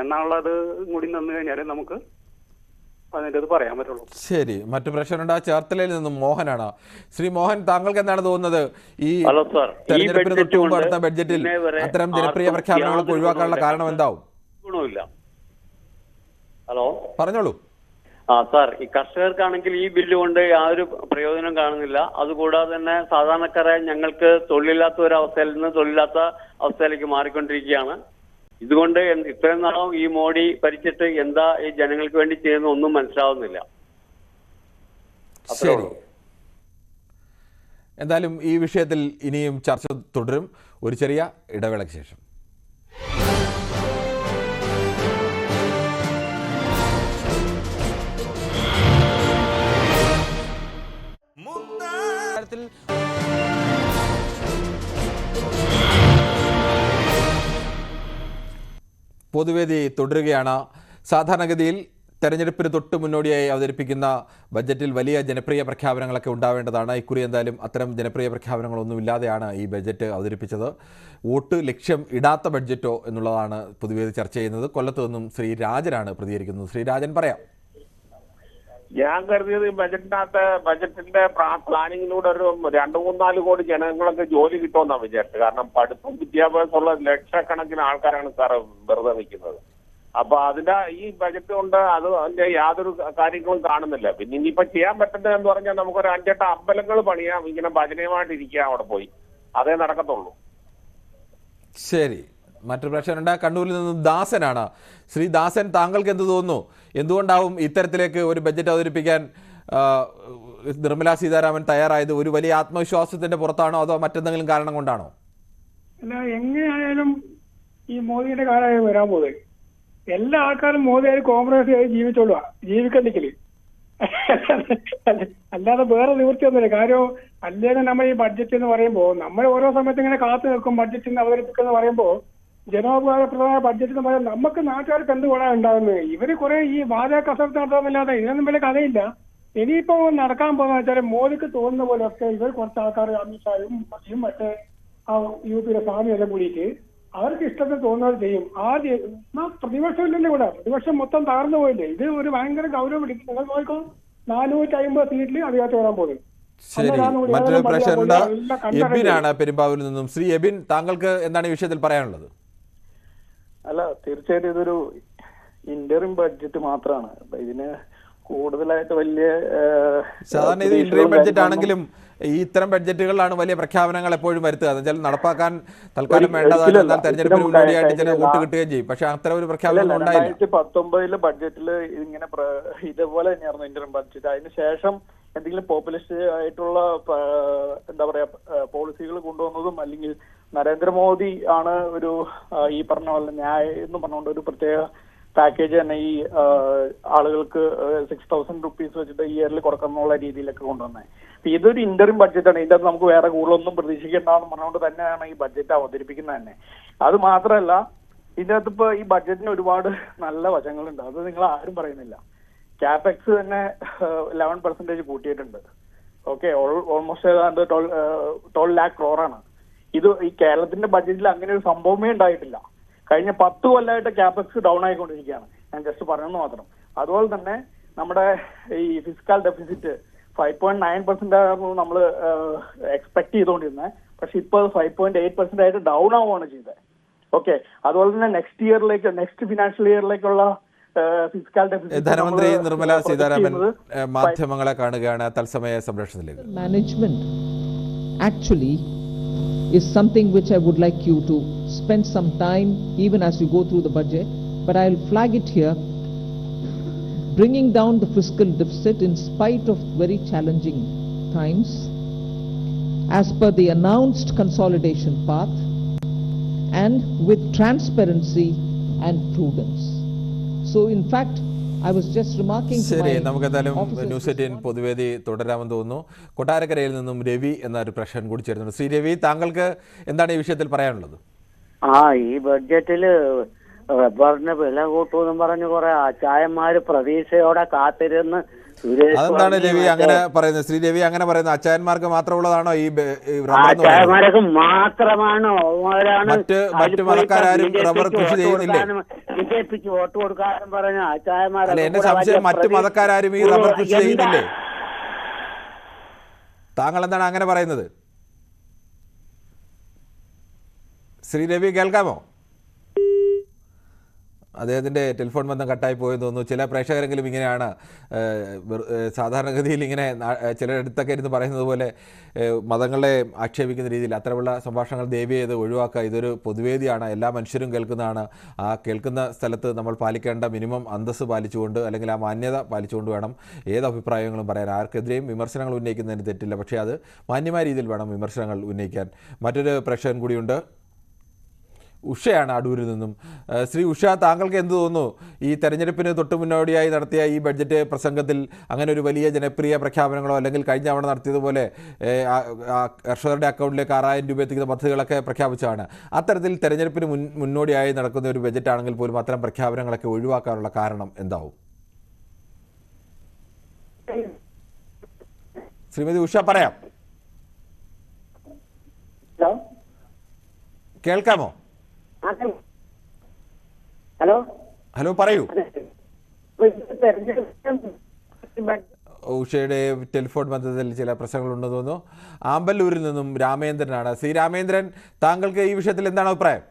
എണ്ണുള്ളത് കൂടി നിന്ന് കഴിഞ്ഞാല് നമുക്ക് അതിൻ്റെ അത് പറയാൻ പറ്റുള്ളൂ. ശരി, മറ്റു പ്രശ്നമുണ്ട്. ചേർത്തലയിൽ നിന്നും മോഹനാണ്. ശ്രീ മോഹൻ, താങ്കൾക്ക് എന്താണ് തോന്നുന്നത്? ഈ തെരഞ്ഞെടുപ്പിന് തൊട്ട് മുമ്പ് അടുത്ത ബഡ്ജറ്റിൽ അത്തരം ജനപ്രിയ പ്രഖ്യാപനങ്ങളൊക്കെ ഒഴിവാക്കാനുള്ള കാരണം എന്താവും? ഹലോ, പറഞ്ഞോളൂ. സാർ, ഈ കർഷകർക്കാണെങ്കിൽ ഈ ബില്ല് കൊണ്ട് യാതൊരു പ്രയോജനം കാണുന്നില്ല. അതുകൂടാതെ തന്നെ സാധാരണക്കാരെ ഞങ്ങൾക്ക് തൊഴിലില്ലാത്ത ഒരു അവസ്ഥയിൽ നിന്ന് തൊഴിലില്ലാത്ത അവസ്ഥയിലേക്ക് മാറിക്കൊണ്ടിരിക്കുകയാണ്. ഇതുകൊണ്ട് ഇത്രയും നാളും ഈ മോഡി ഭരിച്ചിട്ട് എന്താ ഈ ജനങ്ങൾക്ക് വേണ്ടി ചെയ്യുന്ന ഒന്നും മനസ്സിലാവുന്നില്ല. ശരി, എന്തായാലും ഈ വിഷയത്തിൽ ഇനിയും ചർച്ച തുടരും. ഒരു ചെറിയ ഇടവേളയ്ക്ക് ശേഷം. പൊതുവേദി തുടരുകയാണ്. സാധാരണഗതിയിൽ തെരഞ്ഞെടുപ്പിന് തൊട്ട് മുന്നോടിയായി അവതരിപ്പിക്കുന്ന ബജറ്റിൽ വലിയ ജനപ്രിയ പ്രഖ്യാപനങ്ങളൊക്കെ ഉണ്ടാവേണ്ടതാണ്. ഇക്കുറി എന്തായാലും അത്തരം ജനപ്രിയ പ്രഖ്യാപനങ്ങളൊന്നുമില്ലാതെയാണ് ഈ ബജറ്റ് അവതരിപ്പിച്ചത്. വോട്ട് ലക്ഷ്യം ഇടാത്ത ബഡ്ജറ്റോ എന്നുള്ളതാണ് പൊതുവേദി ചർച്ച ചെയ്യുന്നത്. കൊല്ലത്ത് നിന്നും ശ്രീ രാജനാണ് പ്രതികരിക്കുന്നത്. ശ്രീ രാജൻ, പറയാം. ഞാൻ കരുതിയത് ബജറ്റിന്റെ പ്ലാനിങ്ങിലൂടെ ഒരു 2-3-4 കോടി ജനങ്ങൾക്ക് ജോലി കിട്ടുമെന്നാണ് വിചാരിച്ചത്. കാരണം പഠിപ്പും വിദ്യാഭ്യാസമുള്ള ലക്ഷക്കണക്കിന് ആൾക്കാരാണ് സാർ വെറുതെ നിൽക്കുന്നത്. അപ്പൊ അതിന്റെ ഈ ബജറ്റ് കൊണ്ട് അതിന്റെ യാതൊരു കാര്യങ്ങളും കാണുന്നില്ല. പിന്നെ ഇനിയിപ്പോ ചെയ്യാൻ പറ്റുന്നത് എന്ന് പറഞ്ഞാൽ നമുക്കൊരു 5-8 അമ്പലങ്ങൾ പണിയാം, ഇങ്ങനെ ഭജനയുമായിട്ട് ഇരിക്കാം അവിടെ പോയി, അതേ നടക്കത്തുള്ളൂ. ശരി, മറ്റു പ്രശ്നമുണ്ട്. കണ്ണൂരിൽ നിന്ന് ദാസനാണ്. ശ്രീ ദാസൻ, താങ്കൾക്ക് എന്ത് തോന്നുന്നു? എന്തുകൊണ്ടാവും ഇത്തരത്തിലേക്ക് ഒരു ബജറ്റ് അവതരിപ്പിക്കാൻ നിർമ്മലാ സീതാരാമൻ തയ്യാറായത്? ഒരു വലിയ ആത്മവിശ്വാസത്തിന്റെ പുറത്താണോ, അതോ മറ്റെന്തെങ്കിലും കാരണം കൊണ്ടാണോ? അല്ല, എങ്ങനെയായാലും ഈ മോദിയുടെ കാലമായി വരാൻ പോകുന്നത്. എല്ലാ ആൾക്കാരും മോദിയായി കോൺഗ്രസ് ആയി ജീവിച്ചോളുക, ജീവിക്കണ്ടെങ്കിൽ അല്ലാതെ വേറെ നിവൃത്തിയൊന്നുമില്ല. കാര്യം അല്ലെങ്കിൽ നമ്മൾ ഈ ബഡ്ജറ്റ് എന്ന് പറയുമ്പോൾ നമ്മൾ ഓരോ സമയത്ത് ഇങ്ങനെ കാത്തു നിൽക്കും ബഡ്ജറ്റിന് അവതരിപ്പിക്കുന്ന പറയുമ്പോൾ ജനോപകാരപ്രദമായ ബഡ്ജറ്റ് എന്ന് പറയുമ്പോൾ നമുക്ക് നാട്ടുകാർക്ക് എന്ത് ഗുണം ഉണ്ടാകുന്നത്? ഇവര് കുറെ ഈ വാചക കസരത്ത് നടത്താമെന്നല്ലാതെ ഇതിനൊന്നും വലിയ കഥയില്ല. ഇനിയിപ്പോ നടക്കാൻ പോകുന്ന വെച്ചാൽ മോദിക്ക് തോന്നുന്ന പോലെ ഒക്കെ ഇവർ കുറച്ച് ആൾക്കാർ അമിത്ഷായും മറ്റേ ആ യുപിയിലെ സ്വാമിയെല്ലാം കൂടിയിട്ട് അവർക്ക് ഇഷ്ടത്തിന് തോന്നുന്നത് ചെയ്യും. പ്രതിപക്ഷം ഇല്ലല്ലോ ഇവിടെ, പ്രതിപക്ഷം മൊത്തം തകർന്നു പോയില്ലേ? ഇത് ഒരു ഭയങ്കര ഗൗരവം പിടിക്കും. നിങ്ങൾ നോക്കോ, 450 സീറ്റിൽ അധികത്ത് വരാൻ പോകുന്നത്. ശരി, മറ്റൊരു പ്രശ്നമുണ്ട്. എബിനാണ് പെരുമ്പാവൂരിൽ നിന്നും. ശ്രീ എബിൻ, താങ്കൾക്ക് എന്താണ് ഈ വിഷയത്തിൽ പറയാനുള്ളത്? അല്ല, തീർച്ചയായിട്ടും ഇതൊരു ഇന്ററിം ബഡ്ജറ്റ് മാത്രമാണ്. ഇതിന് കൂടുതലായിട്ട് വലിയ സാധാരണ ഇത് ഇന്ററിം ബഡ്ജറ്റ് ആണെങ്കിലും ഈ ഇത്തരം ബഡ്ജറ്റുകളിലാണ് വലിയ പ്രഖ്യാപനങ്ങൾ എപ്പോഴും വരുത്തുക. എന്നുവെച്ചാൽ നടപ്പാക്കാൻ തൽക്കാലം വേണ്ടതാണ്, എന്നാൽ തെരഞ്ഞെടുപ്പിന് മുന്നോടിയായിട്ട് ചില വോട്ട് കിട്ടുകയും ചെയ്യും. പക്ഷെ അത്തരം ഒരു പ്രഖ്യാപനം ഉണ്ടായില്ല. 2019 ബഡ്ജറ്റിൽ ഇങ്ങനെ ഇതുപോലെ തന്നെയായിരുന്നു ഇന്ററിം ബഡ്ജറ്റ്. അതിനുശേഷം എന്തെങ്കിലും പോപ്പുലിസ്റ്റ് ആയിട്ടുള്ള എന്താ പറയാ പോളിസികൾ കൊണ്ടുവന്നതും അല്ലെങ്കിൽ നരേന്ദ്രമോദി ആണ് ഒരു ഈ പറഞ്ഞ പോലെ ന്യായം എന്ന് പറഞ്ഞുകൊണ്ട് ഒരു പ്രത്യേക പാക്കേജ് തന്നെ ഈ ആളുകൾക്ക് 6,000 റുപ്പീസ് വെച്ചിട്ട് ഇയറിൽ കൊടുക്കാന്നുള്ള രീതിയിലൊക്കെ കൊണ്ടുവന്നത്. അപ്പൊ ഇതൊരു ഇന്ററിം ബഡ്ജറ്റാണ്. ഇതിന്റെ അകത്ത് നമുക്ക് വേറെ കൂടുതലൊന്നും പ്രതീക്ഷിക്കേണ്ടെന്ന് പറഞ്ഞുകൊണ്ട് തന്നെയാണ് ഈ ബഡ്ജറ്റ് അവതരിപ്പിക്കുന്നത് തന്നെ. അത് മാത്രമല്ല, ഇതിന്റെ അകത്ത് ഇപ്പൊ ഈ ബഡ്ജറ്റിന് ഒരുപാട് നല്ല വശങ്ങളുണ്ട്. അത് നിങ്ങൾ ആരും പറയുന്നില്ല. ക്യാപെക്സ് തന്നെ 11% കൂട്ടിയിട്ടുണ്ട്. ഓക്കെ, ഓൾമോസ്റ്റ് ഏതാണ്ട് 12 lakh crore. ഇത് ഈ കേരളത്തിന്റെ ബഡ്ജറ്റിൽ അങ്ങനെ ഒരു സംഭവമേ ഉണ്ടായിട്ടില്ല. കഴിഞ്ഞ 10 കൊല്ലമായിട്ട് ക്യാപെക്സ് ഡൗൺ ആയിക്കൊണ്ടിരിക്കുകയാണ്. ഞാൻ ജസ്റ്റ് പറയുന്നത് മാത്രം. അതുപോലെ തന്നെ നമ്മുടെ ഈ ഫിസ്ക്കൽ ഡെഫിസിറ്റ് 5.9% ആയിരുന്നു നമ്മൾ എക്സ്പെക്ട് ചെയ്തുകൊണ്ടിരുന്നത്. പക്ഷെ ഇപ്പോൾ 5.8% ആയിട്ട് ഡൗൺ ആവുകയാണ് ചെയ്തത്. ഓക്കെ, അതുപോലെ തന്നെ നെക്സ്റ്റ് ഫിനാൻഷ്യൽ ഇയറിലേക്കുള്ള ഫിസ്ക്കൽ ഡെഫിസിറ്റ് ധനമന്ത്രി നിർമ്മല സീതാരാമൻ മാധ്യമങ്ങളെ കാണുകയാണ് തത്സമയ സംരക്ഷണത്തിലേക്ക്. Management actually is something which I would like you to spend some time even as you go through the budget, but I'll flag it here. Bringing down the fiscal deficit in spite of very challenging times as per the announced consolidation path and with transparency and prudence. So in fact I was just remarking to ശരി, my നമുക്ക് എന്തായാലും news 18 പൊതുവേദി തുടരാമെന്ന് തോന്നുന്നു. കൊട്ടാരക്കരയിൽ നിന്നും രവി എന്നൊരു പ്രശ്നം കൂടി ചേരുന്നുണ്ട്. ശ്രീ രവി, താങ്കൾക്ക് എന്താണ് ഈ വിഷയത്തിൽ പറയാനുള്ളത്? ഈ ബഡ്ജറ്റില് റബ്ബറിന് വില കൂട്ടുമെന്നും പറഞ്ഞ് കുറെ ചായന്മാര് പ്രതീക്ഷയോടെ കാത്തിരുന്ന് അതെന്താണ് രവി അങ്ങനെ പറയുന്നത്? ശ്രീ രവി അങ്ങനെ പറയുന്നത് അച്ചായന്മാർക്ക് മാത്രമുള്ളതാണോ ഈ ചായന്മാർക്ക് മാത്രമാണോ? മറ്റ് മതക്കാരും റബ്ബർ കൃഷി ചെയ്യുന്നില്ലേ? ബിജെപിക്ക് വോട്ട് കൊടുക്കാനും പറഞ്ഞ ചായന്മാർ. എന്റെ സംശയം, മറ്റ് മതക്കാരും ഈ റബ്ബർ കൃഷി ചെയ്യുന്നില്ലേ? താങ്കൾ എന്താണ് അങ്ങനെ പറയുന്നത്? ശ്രീ രവി, കേൾക്കാമോ? അദ്ദേഹത്തിൻ്റെ ടെലിഫോൺ ബന്ധം കട്ടായി പോയെന്ന് തോന്നുന്നു. ചില പ്രേക്ഷകരെങ്കിലും ഇങ്ങനെയാണ് സാധാരണഗതിയിൽ ഇങ്ങനെ ചിലയിടത്തൊക്കെ ഇരുന്ന് പറയുന്നത് പോലെ മതങ്ങളെ ആക്ഷേപിക്കുന്ന രീതിയിൽ അത്തരമുള്ള സംഭാഷണങ്ങൾ ദയവ് ചെയ്ത് ഒഴിവാക്കുക. ഇതൊരു പൊതുവേദിയാണ്, എല്ലാ മനുഷ്യരും കേൾക്കുന്നതാണ്. ആ കേൾക്കുന്ന സ്ഥലത്ത് നമ്മൾ പാലിക്കേണ്ട മിനിമം അന്തസ്സ് പാലിച്ചുകൊണ്ട് അല്ലെങ്കിൽ ആ മാന്യത പാലിച്ചുകൊണ്ട് വേണം ഏത് അഭിപ്രായങ്ങളും പറയാൻ. ആർക്കെതിരെയും വിമർശനങ്ങൾ ഉന്നയിക്കുന്നതിന് തെറ്റില്ല, പക്ഷേ അത് മാന്യമായ രീതിയിൽ വേണം വിമർശനങ്ങൾ ഉന്നയിക്കാൻ. മറ്റൊരു പ്രേക്ഷകൻ കൂടിയുണ്ട്, ഉഷയാണ് അടൂരിൽ നിന്നും. ശ്രീ ഉഷ, താങ്കൾക്ക് എന്ത് തോന്നുന്നു? ഈ തെരഞ്ഞെടുപ്പിന് തൊട്ട് മുന്നോടിയായി നടത്തിയ ഈ ബഡ്ജറ്റ് പ്രസംഗത്തിൽ അങ്ങനെ ഒരു വലിയ ജനപ്രിയ പ്രഖ്യാപനങ്ങളോ അല്ലെങ്കിൽ കഴിഞ്ഞ തവണ നടത്തിയതുപോലെ കർഷകരുടെ അക്കൗണ്ടിലേക്ക് 6,000 രൂപ എത്തിക്കുന്ന പദ്ധതികളൊക്കെ പ്രഖ്യാപിച്ചതാണ്. അത്തരത്തിൽ തെരഞ്ഞെടുപ്പിന് മുന്നോടിയായി നടക്കുന്ന ഒരു ബഡ്ജറ്റ് ആണെങ്കിൽ പോലും അത്തരം പ്രഖ്യാപനങ്ങളൊക്കെ ഒഴിവാക്കാനുള്ള കാരണം എന്താവും? ശ്രീമതി ഉഷ, പറയാം. കേൾക്കാമോ? ഹലോ ഹലോ, പറയൂ. ഉഷയുടെ ടെലിഫോൺ ബന്ധത്തിൽ ചില പ്രശ്നങ്ങളുണ്ടെന്ന് തോന്നുന്നു. ആമ്പല്ലൂരിൽ നിന്നും രാമേന്ദ്രനാണ്. ശ്രീ രാമേന്ദ്രൻ, താങ്കൾക്ക് ഈ വിഷയത്തിൽ എന്താണ് അഭിപ്രായം?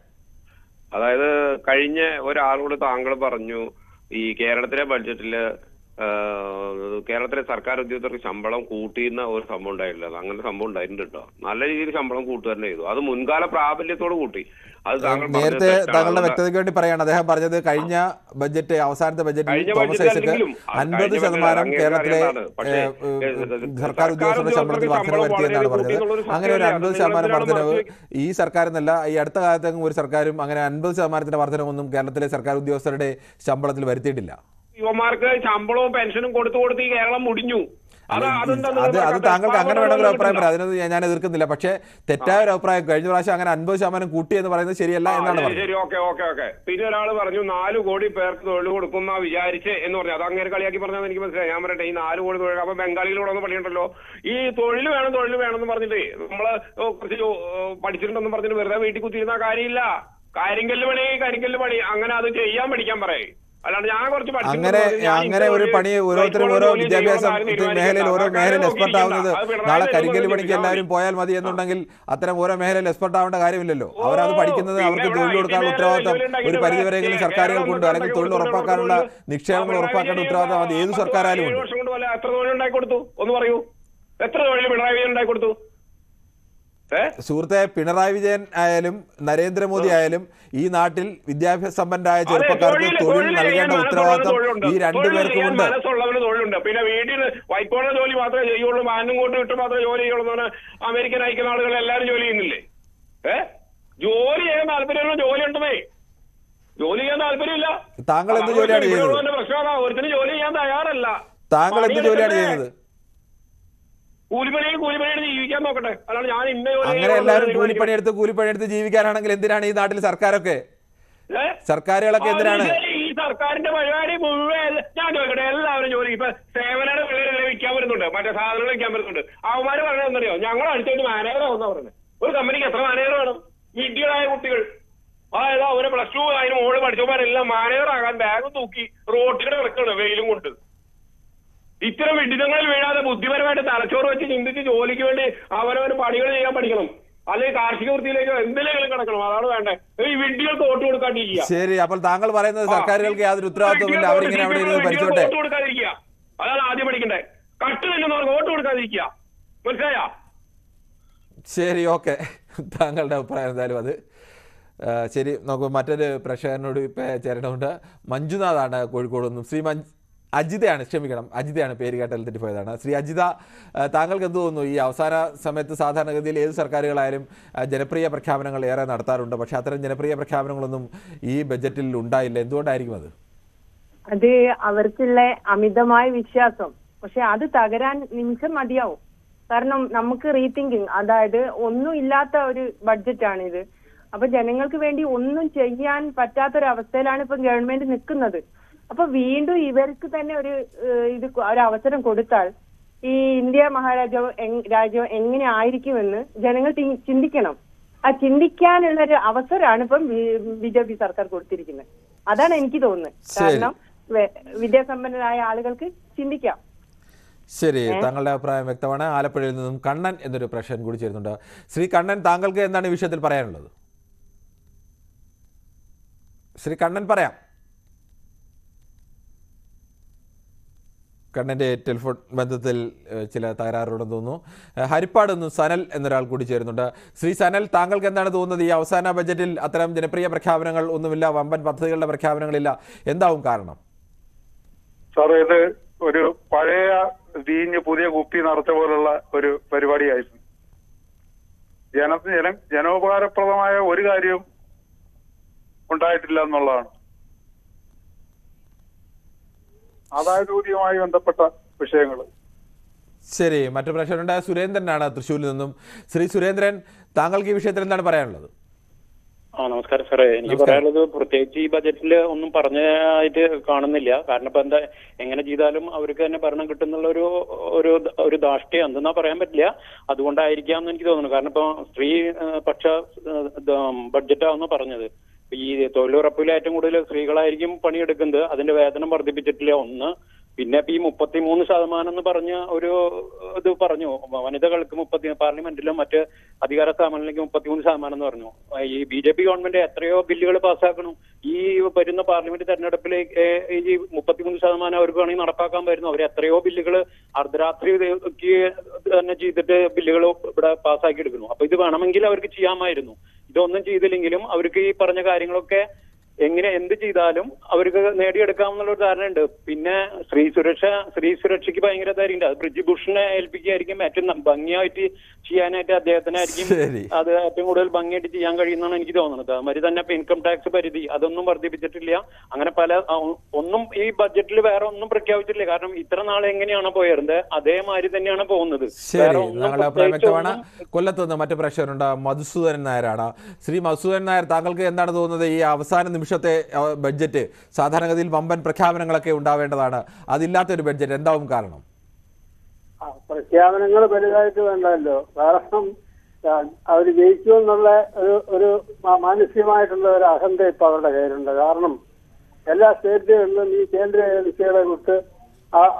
അതായത് കഴിഞ്ഞ ഒരാളോട് താങ്കൾ പറഞ്ഞു ഈ കേരളത്തിലെ ബഡ്ജറ്റില് കേരളത്തിലെ സർക്കാർ ഉദ്യോഗസ്ഥർക്ക് ശമ്പളം കൂട്ടിയുന്ന ഒരു സംഭവം ഉണ്ടായിട്ടില്ല. അങ്ങനെ സംഭവം ഉണ്ടായിട്ടുണ്ട് കേട്ടോ. നല്ല രീതിയിൽ ശമ്പളം കൂട്ടുക തന്നെ ചെയ്തു. അത് മുൻകാല പ്രാബല്യത്തോട് കൂട്ടി. അത് നേരത്തെ താങ്കളുടെ വ്യക്തതയ്ക്ക് വേണ്ടി പറയാണ്. അദ്ദേഹം പറഞ്ഞത് കഴിഞ്ഞ ബഡ്ജറ്റ്, അവസാനത്തെ ബഡ്ജറ്റിൽ തോമസ് ഐസക് 50% കേരളത്തിലെ സർക്കാർ ഉദ്യോഗസ്ഥരുടെ ശമ്പളത്തിൽ വർധന വരുത്തിയെന്നാണ് പറഞ്ഞത്. അങ്ങനെ ഒരു 50% വർധനവ് ഈ സർക്കാരെന്നല്ല, ഈ അടുത്ത കാലത്തെങ്കിലും ഒരു സർക്കാരും അങ്ങനെ 50% വർധനവൊന്നും കേരളത്തിലെ സർക്കാർ ഉദ്യോഗസ്ഥരുടെ ശമ്പളത്തിൽ വരുത്തിയിട്ടില്ല. യുവമാർക്ക് ശമ്പളവും പെൻഷനും കൊടുത്ത് ഈ കേരളം മുടിഞ്ഞു. അത് താങ്കൾക്ക് അങ്ങനെ വേണമെങ്കിൽ അഭിപ്രായം പറയാം, അതിനൊന്നും ഞാൻ എതിർക്കുന്നില്ല. പക്ഷേ തെറ്റായ ഒരു അഭിപ്രായം, കഴിഞ്ഞ പ്രാവശ്യം അങ്ങനെ 50% കൂട്ടി എന്ന് പറയുന്നത് ശരിയല്ല എന്നാണ് പറഞ്ഞത്. ശരി, ഓക്കെ. പിന്നെ ഒരാൾ പറഞ്ഞു 4 കോടി പേർക്ക് തൊഴിൽ കൊടുക്കുന്ന വിചാരിച്ച് എന്ന് പറഞ്ഞു. അത് അങ്ങനെ കളിയാക്കി പറഞ്ഞാൽ എനിക്ക് മനസ്സിലായി. ഞാൻ പറയട്ടെ, ഈ 4 കോടി തൊഴിൽ, അപ്പൊ ബംഗാളികളോട് ഒന്ന് പണിയുണ്ടല്ലോ, ഈ തൊഴിൽ വേണമെന്ന് പറഞ്ഞിട്ട് നമ്മള് കുറച്ച് പഠിച്ചിട്ടുണ്ടെന്ന് പറഞ്ഞിട്ട് വെറുതെ വീട്ടിൽ കുത്തിയിരുന്ന കാര്യമില്ല. കരിങ്കല്ല് പണി അങ്ങനെ അത് ചെയ്യാൻ പഠിക്കാൻ പറയേ. അല്ലാണ്ട് ഞാൻ കുറച്ച് അങ്ങനെ ഒരു പണി ഓരോരുത്തരും ഓരോ വിദ്യാഭ്യാസ മേഖലയിൽ ഓരോ മേഖലയിൽ എക്സ്പെർട്ട് ആവുന്നത്, നാളെ കരിങ്കല്ല് പണിക്ക് എല്ലാവരും പോയാൽ മതി എന്നുണ്ടെങ്കിൽ അത്തരം ഓരോ മേഖലയിൽ എക്സ്പെർട്ട് ആവേണ്ട കാര്യമില്ലല്ലോ. അവരത് പഠിക്കുന്നത്, അവർക്ക് തൊഴിൽ കൊടുക്കാനുള്ള ഉത്തരവാദിത്തം ഒരു പരിധിവരെയെങ്കിലും സർക്കാരുകൾക്കുണ്ട്, അല്ലെങ്കിൽ തൊഴിൽ ഉറപ്പാക്കാനുള്ള നിക്ഷേപങ്ങൾ ഉറപ്പാക്കേണ്ട ഉത്തരവാദിത്തം അത് ഏത് സർക്കാരായാലും ഉണ്ട്. എത്ര തൊഴിൽ ഉണ്ടാക്കി കൊടുത്തു ഒന്ന് പറയൂ? എത്ര തൊഴിൽ പിണറായി വിജയൻ ഉണ്ടാക്കി കൊടുത്തു? സുഹൃത്തെ, പിണറായി വിജയൻ ആയാലും നരേന്ദ്രമോദി ആയാലും ഈ നാട്ടിൽ വിദ്യാഭ്യാസ സമ്പന്നരായ ചെറുപ്പക്കാർക്ക് തൊഴിൽ നൽകേണ്ട ഉത്തരവാദിത്തം ഈ രണ്ടുപേർക്കും ഉണ്ട്. മനസ്സുള്ളവന് തൊഴിലുണ്ട്. പിന്നെ വീട്ടിൽ വൈക്കോടെ ജോലി മാത്രമേ ചെയ്യുള്ളൂ, മാനും കൊണ്ട് വിട്ട് മാത്രമേ ജോലി ചെയ്യുള്ളൂ. അമേരിക്കൻ ഐക്യ നാടുകൾ എല്ലാവരും ജോലി ചെയ്യുന്നില്ലേ? ജോലി ചെയ്യാൻ താല്പര്യമുള്ള ജോലി ഉണ്ടെന്നേ, ജോലി ചെയ്യാൻ താല്പര്യമില്ല. താങ്കൾ എന്ത് ജോലിയാണ് ചെയ്യുന്നത്? പ്രശ്നം ഒരുത്തിന് ജോലി ചെയ്യാൻ തയ്യാറല്ല. താങ്കൾ എന്ത് ജോലിയാണ് ചെയ്യുന്നത്? കൂലിപ്പണിയെടുത്ത് ജീവിക്കാൻ നോക്കട്ടെ. അതാണ് ഞാൻ അങ്ങനെ എല്ലാവരും കൂലിപ്പണിയെടുത്ത് ജീവിക്കാനാണെങ്കിൽ എന്തിനാണ് ഈ നാട്ടിൽ സർക്കാരൊക്കെ, സർക്കാരുകളൊക്കെ എന്തിനാണ്? ഈ സർക്കാരിന്റെ പരിപാടി മുഴുവൻ ഞാൻ ചോദിക്കട്ടെ, എല്ലാവരും ജോലി ഇപ്പൊ സേവനയുടെ പിള്ളേരെ വിൽക്കാൻ വരുന്നുണ്ട്, മറ്റേ സാധനങ്ങൾ വിൽക്കാൻ വരുന്നുണ്ട്. അവന്മാര് പറഞ്ഞത് എന്തറിയോ? ഞങ്ങൾ അടുത്തായിട്ട് മാനേജറാവുന്ന പറഞ്ഞത്. ഒരു കമ്പനിക്ക് എത്ര മാനേജർ വേണം? വിഡ്ഢികളായ കുട്ടികൾ, അതായത് അവരെ +2 അതിന് മുകളിൽ പഠിച്ചവന്മാരെല്ലാം മാനേജറാകാൻ ബാഗ് തൂക്കി റോട്ടിലൂടെ കിടക്കണം വെയിലും കൊണ്ട്. ഇത്തരം വിഡിതങ്ങളിൽ വീഴാതെ ബുദ്ധിപരമായിട്ട് തലച്ചോറ് വെച്ച് ചിന്തിച്ച് ജോലിക്ക് വേണ്ടി അവരവന് പണികൾ ചെയ്യാൻ പഠിക്കണം. അല്ലെങ്കിൽ കാർഷിക വൃത്തിയിലേക്കോ എന്തിലെങ്കിലും കിടക്കണം. അതാണ് വേണ്ടത്. ഈ വിഡ്ഢികൾക്ക് വോട്ട് കൊടുക്കാണ്ടിരിക്കുക. ശരി, അപ്പോൾ താങ്കൾ പറയുന്നത് സർക്കാരുകൾക്ക് യാതൊരു ഉത്തരവാദിത്വമില്ല, അവരിങ്ങനെ അവിടെ ഇരുന്ന് പഠിച്ചോട്ടെ. വോട്ട് കൊടുക്കാതിരിക്കുക, അതാണ് ആദ്യം പഠിക്കണ്ടേ. കട്ട് തന്നെന്നവർക്ക് വോട്ട് കൊടുക്കാതിരിക്കുക, മനസ്സിലായോ? ശരി, ഓക്കെ, താങ്കളുടെ അഭിപ്രായം എന്തായാലും അത് ശരി. നമുക്ക് മറ്റൊരു പ്രേക്ഷകനോട് ഇപ്പം ചേരേണ്ടതുണ്ട്. മഞ്ജുനാഥാണ് കോഴിക്കോട് നിന്നും. ശ്രീ അജിതയാണ്, പേര് കേട്ടാൽ തെറ്റിപ്പോയതാണ്. ശ്രീ അജിത, താങ്കൾക്ക് എന്ത് തോന്നുന്നു? ഈ അവസാന സമയത്ത് സാധാരണഗതിയിൽ ഏത് സർക്കാരുകളായാലും ജനപ്രിയ പ്രഖ്യാപനങ്ങൾ ഏറെ നടത്താറുണ്ട്, പക്ഷെ അത്തരം ജനപ്രിയ പ്രഖ്യാപനങ്ങളൊന്നും ഈ ബജറ്റിൽ ഉണ്ടായില്ല. എന്തുകൊണ്ടായിരിക്കും അത്? അത് അവർക്കുള്ള അമിതമായ വിശ്വാസം. പക്ഷെ അത് തകരാൻ നിമിഷം മതിയാവും. കാരണം നമുക്ക് റീതിങ്കിങ്, അതായത് ഒന്നും ഇല്ലാത്ത ഒരു ബഡ്ജറ്റാണിത്. അപ്പൊ ജനങ്ങൾക്ക് വേണ്ടി ഒന്നും ചെയ്യാൻ പറ്റാത്തൊരവസ്ഥയിലാണ് ഇപ്പൊ ഗവൺമെന്റ് നിൽക്കുന്നത്. അപ്പൊ വീണ്ടും ഇവർക്ക് തന്നെ ഒരു അവസരം കൊടുത്താൽ ഈ ഇന്ത്യ രാജ്യം എങ്ങനെ ആയിരിക്കുമെന്ന് ജനങ്ങൾ ചിന്തിക്കണം. ആ ചിന്തിക്കാനുള്ള ഒരു അവസരമാണ് ഇപ്പം BJP സർക്കാർ കൊടുത്തിരിക്കുന്നത്. അതാണ് എനിക്ക് തോന്നുന്നത്. കാരണം വിദ്യാസമ്പന്നരായ ആളുകൾക്ക് ചിന്തിക്കാം. ശരി, താങ്കളുടെ അഭിപ്രായം വ്യക്തമാണ്. ആലപ്പുഴയിൽ നിന്നും കണ്ണൻ എന്നൊരു പ്രശ്നം കൂടി ചേരുന്നുണ്ട്. ശ്രീ കണ്ണൻ, താങ്കൾക്ക് എന്താണ് ഈ വിഷയത്തിൽ പറയാനുള്ളത്? ശ്രീ കണ്ണൻ, പറയാം. കണ്ണൻ്റെ ടെലിഫോൺ ബന്ധത്തിൽ ചില തകരാറുണ്ടെന്ന് തോന്നുന്നു. ഹരിപ്പാട് നിന്നും സനൽ എന്നൊരാൾ കൂടി ചേരുന്നുണ്ട്. ശ്രീ സനൽ, താങ്കൾക്ക് എന്താണ് തോന്നുന്നത്? ഈ അവസാന ബജറ്റിൽ അത്തരം ജനപ്രിയ പ്രഖ്യാപനങ്ങൾ ഒന്നുമില്ല, വമ്പൻ പദ്ധതികളുടെ പ്രഖ്യാപനങ്ങളില്ല. എന്താവും കാരണം? സാർ, ഇത് ഒരു പഴയ വീഞ്ഞ് പുതിയ കുപ്പി നടത്ത പോലുള്ള ഒരു പരിപാടിയായിരുന്നു. ജനോപകാരപ്രദമായ ഒരു കാര്യവും ഉണ്ടായിട്ടില്ല എന്നുള്ളതാണ്. ആദായനികുതിയുമായി ബന്ധപ്പെട്ട വിഷയങ്ങൾ. ശരി, മറ്റു പ്രശ്നമുണ്ടായ സുരേന്ദ്രനാണ് തൃശ്ശൂരിൽ നിന്നും. ശ്രീ സുരേന്ദ്രൻ, താങ്കൾക്ക് ഈ വിഷയത്തിൽ എന്താണ് പറയാനുള്ളത്? നമസ്കാരം സാറേ. എനിക്ക് പറയാനുള്ളത്, പ്രത്യേകിച്ച് ഈ ബജറ്റിൽ ഒന്നും പറഞ്ഞായിട്ട് കാണുന്നില്ല. കാരണം ഇപ്പൊ എങ്ങനെ ചെയ്താലും അവർക്ക് തന്നെ ഭരണം കിട്ടുന്നുള്ള ഒരു ധാർഷ്ട്യം എന്തെന്നാ പറയാൻ പറ്റില്ല. അതുകൊണ്ടായിരിക്കാം എന്ന് എനിക്ക് തോന്നുന്നു. കാരണം ഇപ്പൊ സ്ത്രീ പക്ഷ ബഡ്ജറ്റാണെന്ന് പറഞ്ഞത്. ഈ തൊഴിലുറപ്പിൽ ഏറ്റവും കൂടുതൽ സ്ത്രീകളായിരിക്കും പണിയെടുക്കുന്നത്. അതിന്റെ വേതനം വർദ്ധിപ്പിച്ചിട്ടില്ല, ഒന്ന്. പിന്നെ ഇപ്പൊ ഈ 33% എന്ന് പറഞ്ഞ ഒരു ഇത് പറഞ്ഞു, വനിതകൾക്ക് പാർലമെന്റിലും മറ്റ് അധികാര സ്ഥാപനങ്ങളിലേക്ക് 33% എന്ന് പറഞ്ഞു. ഈ BJP ഗവൺമെന്റ് എത്രയോ ബില്ലുകൾ പാസ്സാക്കണം. ഈ വരുന്ന പാർലമെന്റ് തെരഞ്ഞെടുപ്പിലേക്ക് ഈ 33% അവർക്ക് വേണമെങ്കിൽ നടപ്പാക്കാൻ വരുന്നു. അവർ എത്രയോ ബില്ലുകൾ അർദ്ധരാത്രിക്ക് തന്നെ ചെയ്തിട്ട് ബില്ലുകൾ ഇവിടെ പാസ്സാക്കി എടുക്കുന്നു. അപ്പൊ ഇത് വേണമെങ്കിൽ അവർക്ക് ചെയ്യാമായിരുന്നു. ഇതൊന്നും ചെയ്തില്ലെങ്കിലും അവർക്ക് ഈ പറഞ്ഞ കാര്യങ്ങളൊക്കെ എന്ത് ചെയ്താലും അവർക്ക് നേടിയെടുക്കാമെന്നുള്ള ഒരു ധാരണയുണ്ട്. പിന്നെ സ്ത്രീ സുരക്ഷയ്ക്ക് ഭയങ്കര ധാരണയുണ്ട്. അത് ബ്രിജ് ഭൂഷണെ ഏൽപ്പിക്കുകയായിരിക്കും ഏറ്റവും ഭംഗിയായിട്ട് ചെയ്യാനായിട്ട് അദ്ദേഹത്തിനായിരിക്കും അത് ഏറ്റവും കൂടുതൽ ഭംഗിയായിട്ട് ചെയ്യാൻ കഴിയുന്നതാണ് എനിക്ക് തോന്നുന്നത്. അതുമാതിരി തന്നെ ഇപ്പൊ ഇൻകം ടാക്സ് പരിധി അതൊന്നും വർദ്ധിപ്പിച്ചിട്ടില്ല. അങ്ങനെ ഒന്നും ഈ ബഡ്ജറ്റിൽ വേറെ ഒന്നും പ്രഖ്യാപിച്ചിട്ടില്ല. കാരണം ഇത്ര നാളെ എങ്ങനെയാണ് പോയിരുന്നത് അതേമാതിരി തന്നെയാണ് പോകുന്നത്. ശരി, ഞങ്ങളുടെ അഭിപ്രായം വ്യക്തമാണ്. കൊല്ലത്ത് നിന്ന് മറ്റു പ്രേക്ഷകരുണ്ട്. മധുസൂദനൻ നായരാണ്. ശ്രീ മധുസൂദനൻ നായർ, താങ്കൾക്ക് എന്താണ് തോന്നുന്നത്? ഈ അവസാന നിമിഷത്തെ ബഡ്ജറ്റ് സാധാരണഗതിയിൽ വമ്പൻ പ്രഖ്യാപനങ്ങളൊക്കെ ഉണ്ടാവേണ്ടതാണ്, അതില്ലാത്തൊരു ബഡ്ജറ്റ് എന്താവും കാരണം? പ്രഖ്യാപനങ്ങൾ വലുതായിട്ട് വേണ്ടല്ലോ. കാരണം അവർ ജയിച്ചു എന്നുള്ള ഒരു മാനസികമായിട്ടുള്ള ഒരു അഹന്ത ഇപ്പൊ അവരുടെ കയ്യിലുണ്ട്. കാരണം എല്ലാ സ്റ്റേറ്റുകളിലും ഈ കേന്ദ്ര ഏജൻസികളെ വിട്ട്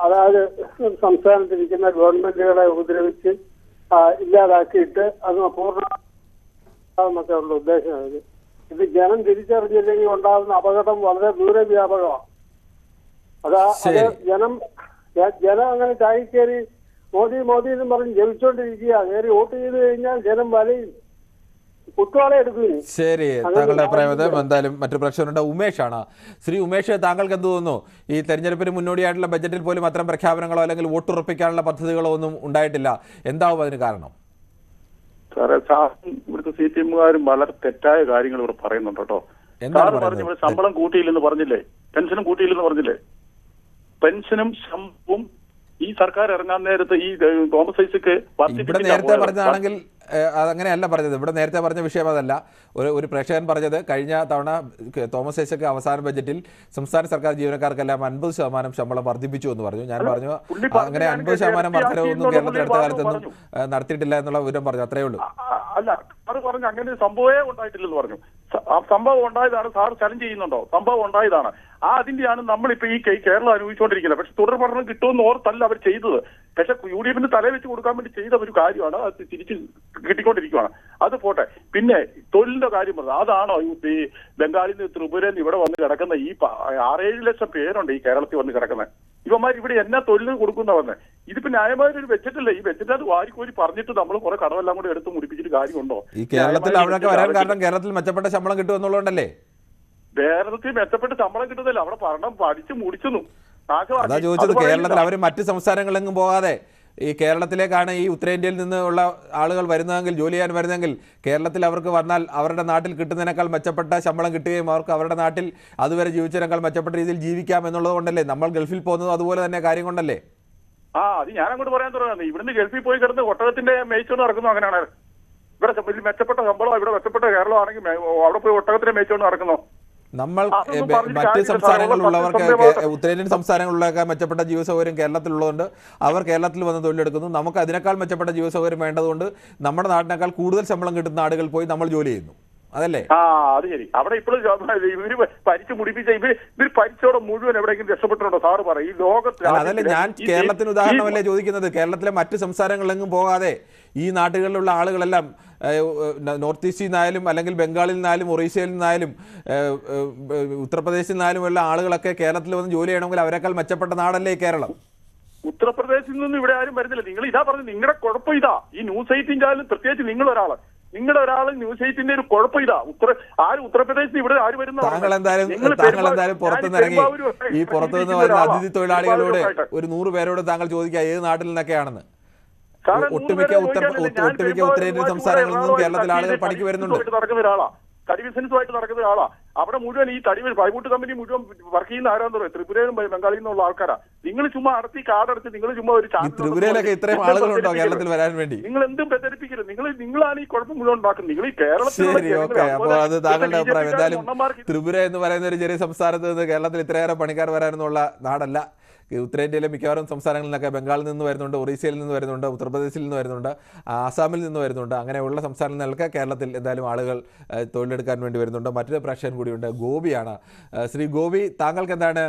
അതായത് സംസ്ഥാനത്തിരിക്കുന്ന ഗവൺമെന്റുകളെ ഉപദ്രവിച്ച് ഇല്ലാതാക്കിയിട്ട് അത് പൂർണ്ണ ഉള്ള ഉദ്ദേശം. ഇത് ജനം തിരിച്ചറിഞ്ഞില്ലെങ്കിൽ ഉണ്ടാകുന്ന അപകടം വളരെ ദൂരവ്യാപകമാണ്. അത് ജനം അങ്ങനെ ചായക്കേറി മോദി മോദി എന്ന് പറഞ്ഞ് ജപിച്ചോണ്ടിരിക്കുക. കയറി വോട്ട് ചെയ്ത് കഴിഞ്ഞാൽ ജനം വലയും കുറ്റവാളെ എടുക്കുകയും. ശരി, താങ്കളുടെ അഭിപ്രായം എന്തായാലും മറ്റു പ്രശ്നമുണ്ട്. ഉമേഷാണ്. ശ്രീ ഉമേഷ്, താങ്കൾക്ക് എന്ത് തോന്നുന്നു? ഈ തെരഞ്ഞെടുപ്പിന് മുന്നോടിയായിട്ടുള്ള ബഡ്ജറ്റിൽ പോലും അത്തരം പ്രഖ്യാപനങ്ങളോ അല്ലെങ്കിൽ വോട്ടുറപ്പിക്കാനുള്ള പദ്ധതികളോ ഒന്നും ഉണ്ടായിട്ടില്ല. എന്താവും അതിന് കാരണം? സാറേ, ഇവിടുത്തെ CPM-കാരും വളരെ തെറ്റായ കാര്യങ്ങൾ ഇവർ പറയുന്നുണ്ട് കേട്ടോ. സാറ് പറഞ്ഞു ഇവിടെ ശമ്പളം കൂട്ടിയില്ലെന്ന് പറഞ്ഞില്ലേ, പെൻഷനും കൂട്ടിയില്ലെന്ന് പറഞ്ഞില്ലേ. പെൻഷനും ശമ്പളവും ഈ സർക്കാർ ഇറങ്ങാൻ നേരത്ത് ഈ തോമസ് ഐസക്ക് ഇവിടെ നേരത്തെ പറഞ്ഞതാണെങ്കിൽ അതങ്ങനെയല്ല പറഞ്ഞത്. ഇവിടെ നേരത്തെ പറഞ്ഞ വിഷയം അതല്ല. ഒരു പ്രേക്ഷകൻ പറഞ്ഞത് കഴിഞ്ഞ തവണ തോമസ് ഐസക്ക് അവസാന ബഡ്ജറ്റിൽ സംസ്ഥാന സർക്കാർ ജീവനക്കാർക്കെല്ലാം 50% ശമ്പളം വർദ്ധിപ്പിച്ചു എന്ന് പറഞ്ഞു. ഞാൻ പറഞ്ഞു അങ്ങനെ 50% വർദ്ധനവൊന്നും കേരളത്തിൽ അടുത്ത കാലത്തൊന്നും നടത്തിയിട്ടില്ല എന്നുള്ള വിവരം പറഞ്ഞു. അത്രയേ ഉള്ളൂ. അല്ല, സാറ് പറഞ്ഞു അങ്ങനെ ഒരു സംഭവമേ ഉണ്ടായിട്ടില്ലെന്ന് പറഞ്ഞു. സംഭവം ഉണ്ടായതാണ്. സാർ ചലഞ്ച് ചെയ്യുന്നുണ്ടോ? സംഭവം ഉണ്ടായതാണ്. അതിന്റെയാണ് നമ്മളിപ്പോ ഈ കേരളം അനുഭവിച്ചുകൊണ്ടിരിക്കുന്നത്. പക്ഷെ തുടർ പഠനം കിട്ടുമെന്ന് ഓർത്തല്ല അവർ ചെയ്തത്. പക്ഷെ UDF തല വെച്ച് കൊടുക്കാൻ വേണ്ടി ചെയ്ത ഒരു കാര്യമാണ്. അത് തിരിച്ച് കിട്ടിക്കൊണ്ടിരിക്കുകയാണ്. അത് പോട്ടെ. പിന്നെ തൊഴിലിന്റെ കാര്യം പറഞ്ഞത് അതാണോ ഈ ബംഗാളിൽ നിന്ന് ത്രിപുരയിൽ നിന്ന് ഇവിടെ വന്ന് കിടക്കുന്ന ഈ 6-7 ലക്ഷം പേരുണ്ട് ഈ കേരളത്തിൽ വന്ന് കിടക്കുന്നത്. ഇവന്മാർ ഇവിടെ എന്നാ തൊഴിൽ കൊടുക്കുന്ന വന്ന് ഇതിപ്പോ ന്യായമായൊരു ബഡ്ജറ്റല്ലേ ഈ ബഡ്ജറ്റ്? അത് വാരിക്കോരി പറഞ്ഞിട്ട് നമ്മൾ കുറെ കടമെല്ലാം കൂടെ എടുത്ത് മുടിപ്പിച്ചിട്ട് കാര്യമുണ്ടോ? ഈ കേരളത്തിൽ അവിടെയൊക്കെ വരാൻ കാരണം കേരളത്തിൽ മെച്ചപ്പെട്ട ശമ്പളം കിട്ടും എന്നുള്ളതുകൊണ്ടല്ലേ? കേരളത്തിൽ മെച്ചപ്പെട്ട ശമ്പളം കിട്ടുന്നില്ല. അവിടെ പഠനം പഠിച്ച് മുടിച്ചു. അതാ ചോദിച്ചത്. കേരളത്തിൽ അവർ മറ്റ് സംസ്ഥാനങ്ങളിലെങ്ങും പോകാതെ ഈ കേരളത്തിലേക്കാണ് ഈ ഉത്തരേന്ത്യയിൽ നിന്നുള്ള ആളുകൾ വരുന്നതെങ്കിൽ, ജോലി ചെയ്യാൻ വരുന്നതെങ്കിൽ കേരളത്തിൽ അവർക്ക് വന്നാൽ അവരുടെ നാട്ടിൽ കിട്ടുന്നതിനേക്കാൾ മെച്ചപ്പെട്ട ശമ്പളം കിട്ടുകയും അവർക്ക് അവരുടെ നാട്ടിൽ അതുവരെ ജീവിച്ചതിനേക്കാൾ മെച്ചപ്പെട്ട രീതിയിൽ ജീവിക്കാം എന്നുള്ളത് കൊണ്ടല്ലേ നമ്മൾ ഗൾഫിൽ പോകുന്നത്? അതുപോലെ തന്നെ കാര്യം കൊണ്ടല്ലേ? അത് ഞാൻ അങ്ങോട്ട് പറയാൻ തുടങ്ങുന്നത്. ഇവിടുന്ന് ഗൾഫിൽ പോയി കിടന്ന് ഒട്ടകത്തിന്റെ മേയിച്ചോണ്ട് നടക്കുന്നു. അങ്ങനെയാണ് ഇവിടെ മെച്ചപ്പെട്ട ശമ്പളം, ഇവിടെ മെച്ചപ്പെട്ട കേരളം ആണെങ്കിൽ അവിടെ പോയി ഒട്ടകത്തിന്റെ മേയിച്ചോണ്ട് നടക്കുന്നു. നമ്മൾ മറ്റ് സംസ്ഥാനങ്ങളിലുള്ളവർക്ക്, ഉത്തരേന്ത്യൻ സംസ്ഥാനങ്ങളിലൊക്കെ മെച്ചപ്പെട്ട ജീവ സൗകര്യം കേരളത്തിലുള്ളതുകൊണ്ട് അവർ കേരളത്തിൽ വന്ന് തൊഴിലെടുക്കുന്നു. നമുക്ക് അതിനേക്കാൾ മെച്ചപ്പെട്ട ജീവ സൗകര്യം വേണ്ടതുകൊണ്ട് നമ്മുടെ നാട്ടിനേക്കാൾ കൂടുതൽ ശമ്പളം കിട്ടുന്ന നാടുകൾ പോയി നമ്മൾ ജോലി ചെയ്യുന്നു. അതല്ലേ? അത് ശരി. അവിടെ ഇപ്പോഴും ഇവര് ഭരിച്ചു മുടിപ്പിച്ച ഇവർ ഭരിച്ചോടെ മുഴുവൻ എവിടെയെങ്കിലും രക്ഷപ്പെട്ടിട്ടുണ്ടോ? സാറ് പറയും ഈ ലോകത്തിൽ. അതല്ലേ ഞാൻ കേരളത്തിന് ഉദാഹരണമല്ലേ ചോദിക്കുന്നത്. കേരളത്തിലെ മറ്റ് സംസ്ഥാനങ്ങളിലെങ്ങും പോകാതെ ഈ നാട്ടുകളിലുള്ള ആളുകളെല്ലാം നോർത്ത് ഈസ്റ്റിൽ നിന്നായാലും അല്ലെങ്കിൽ ബംഗാളിൽ നിന്നായാലും ഒറീസയിൽ നിന്നായാലും ഉത്തർപ്രദേശിൽ നിന്നായാലും ഉള്ള ആളുകളൊക്കെ കേരളത്തിൽ വന്ന് ജോലി ചെയ്യണമെങ്കിൽ അവരെക്കാൾ മെച്ചപ്പെട്ട നാടല്ലേ കേരളം? ഉത്തർപ്രദേശിൽ നിന്നും ഇവിടെ ആരും വരുന്നില്ല. നിങ്ങൾ ഇതാ പറഞ്ഞു, നിങ്ങളുടെ കുഴപ്പം ഇതാ. ഈ ന്യൂസ് 18 ആയാലും പ്രത്യേകിച്ച് നിങ്ങളൊരാള് ന്യൂസ് 18 ഒരു കുഴപ്പം ഇതാ. ഉത്തർപ്രദേശിൽ ഇവിടെ ആര് വരുന്ന? താങ്കൾ എന്തായാലും പുറത്തുനിന്ന് ഇറങ്ങി ഈ പുറത്തുനിന്ന് വരുന്ന അതിഥി തൊഴിലാളികളോട് ഒരു 100 പേരോട് താങ്കൾ ചോദിക്കുക ഏത് നാട്ടിൽ നിന്നൊക്കെയാണെന്ന്. ഒട്ടുമിക്ക ഉത്തരേന്ത്യൻ സംസ്ഥാനങ്ങളിൽ നിന്നും കേരളത്തിൽ ആളുകൾ പണിക്ക് വരുന്നുണ്ട്. നടക്കുന്ന ഒരാളാ, തടി ബിസിനസ്സുമായിട്ട് നടക്കുന്ന ഒരാളാ. അവിടെ മുഴുവൻ ഈ പൈബൂട്ട് കമ്പനി മുഴുവൻ വർക്ക് ചെയ്യുന്ന ആരാന്ന് പറയുന്നത് ത്രിപുരയിലും ബംഗാളിൽ നിന്നുള്ള ആൾക്കാരാ. നിങ്ങൾ ചുമ്മാ അടത്തി കാർഡെടുത്ത് നിങ്ങൾ ചുമ്മാ ഒരു ത്രിപുരയിലൊക്കെ ഇത്രയും ആളുകളുണ്ടോ കേരളത്തിൽ വരാൻ വേണ്ടി? നിങ്ങൾ എന്തും പ്രചരിപ്പിക്കരുത്. നിങ്ങളാണ് ഈ കുഴപ്പം മുഴുവൻ ഉണ്ടാക്കുന്നത്. നിങ്ങൾ ഈ കേരളത്തിൽ. ശരി, ഓക്കെ. അപ്പോൾ അത് താങ്കളുടെ അഭിപ്രായം. എന്തായാലും ത്രിപുര എന്ന് പറയുന്ന ഒരു ചെറിയ സംസ്ഥാനത്ത് നിന്ന് കേരളത്തിൽ ഇത്രയേറെ പണിക്കാർ വരാനൊന്നുള്ള നാടല്ല. ഉത്തരേന്ത്യയിലെ മിക്കവാറും സംസ്ഥാനങ്ങളിൽ നിന്നൊക്കെ ബംഗാളിൽ നിന്ന് വരുന്നുണ്ട്, ഒറീസയിൽ നിന്ന് വരുന്നുണ്ട്, ഉത്തർപ്രദേശിൽ നിന്ന് വരുന്നുണ്ട്, ആസാമിൽ നിന്ന് വരുന്നുണ്ട്. അങ്ങനെയുള്ള സംസ്ഥാനങ്ങളിലൊക്കെ കേരളത്തിൽ എന്തായാലും ആളുകൾ തൊഴിലെടുക്കാൻ വേണ്ടി വരുന്നുണ്ട്. മറ്റൊരു പ്രേക്ഷകൻ കൂടിയുണ്ട്, ഗോപിയാണ്. ശ്രീ ഗോപി, താങ്കൾക്ക് എന്താണ്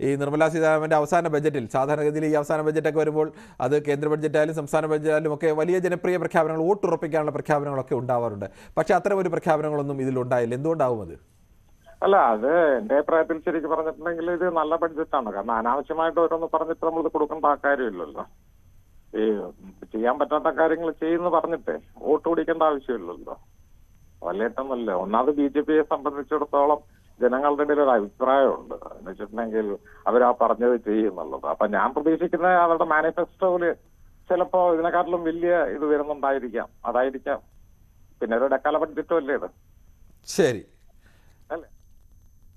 ഈ നിർമ്മലാ സീതാരാമൻ്റെ അവസാന ബഡ്ജറ്റിൽ, സാധാരണഗതിയിൽ ഈ അവസാന ബഡ്ജറ്റൊക്കെ വരുമ്പോൾ അത് കേന്ദ്ര ബഡ്ജറ്റായാലും സംസ്ഥാന ബഡ്ജറ്റായാലും ഒക്കെ വലിയ ജനപ്രിയ പ്രഖ്യാപനങ്ങൾ, വോട്ടുറപ്പിക്കാനുള്ള പ്രഖ്യാപനങ്ങളൊക്കെ ഉണ്ടാവാറുണ്ട്. പക്ഷേ അത്തരം ഒരു പ്രഖ്യാപനങ്ങളൊന്നും ഇതിലുണ്ടായില്ല. എന്തുകൊണ്ടാവും അത്? അല്ല, അത് എന്റെ അഭിപ്രായത്തിൽ ശരിക്കും പറഞ്ഞിട്ടുണ്ടെങ്കിൽ ഇത് നല്ല ബഡ്ജറ്റാണ്. കാരണം അനാവശ്യമായിട്ട് ഓരോന്ന് പറഞ്ഞിട്ട് നമ്മൾ കൊടുക്കേണ്ട കാര്യമില്ലല്ലോ. ഈ ചെയ്യാൻ പറ്റാത്ത കാര്യങ്ങൾ ചെയ്യുന്നു പറഞ്ഞിട്ടേ വോട്ട് പിടിക്കേണ്ട ആവശ്യമില്ലല്ലോ. വലിയേറ്റൊന്നുമല്ല. ഒന്നാമത് BJPയെ സംബന്ധിച്ചിടത്തോളം ജനങ്ങളുടെ ഇടയിൽ ഒരു അഭിപ്രായമുണ്ട്. എന്ന് വെച്ചിട്ടുണ്ടെങ്കിൽ അവരാ പറഞ്ഞത് ചെയ്യുന്നുള്ളത്. അപ്പൊ ഞാൻ പ്രതീക്ഷിക്കുന്നത് അവരുടെ മാനിഫെസ്റ്റോയില് ചിലപ്പോ ഇതിനെക്കാട്ടിലും വലിയ ഇത് വരുന്നുണ്ടായിരിക്കാം. അതായിരിക്കാം. പിന്നെ ഒരു ഇടക്കാല ബഡ്ജറ്റും അല്ലേ ഇത്? ശരി, അല്ലേ?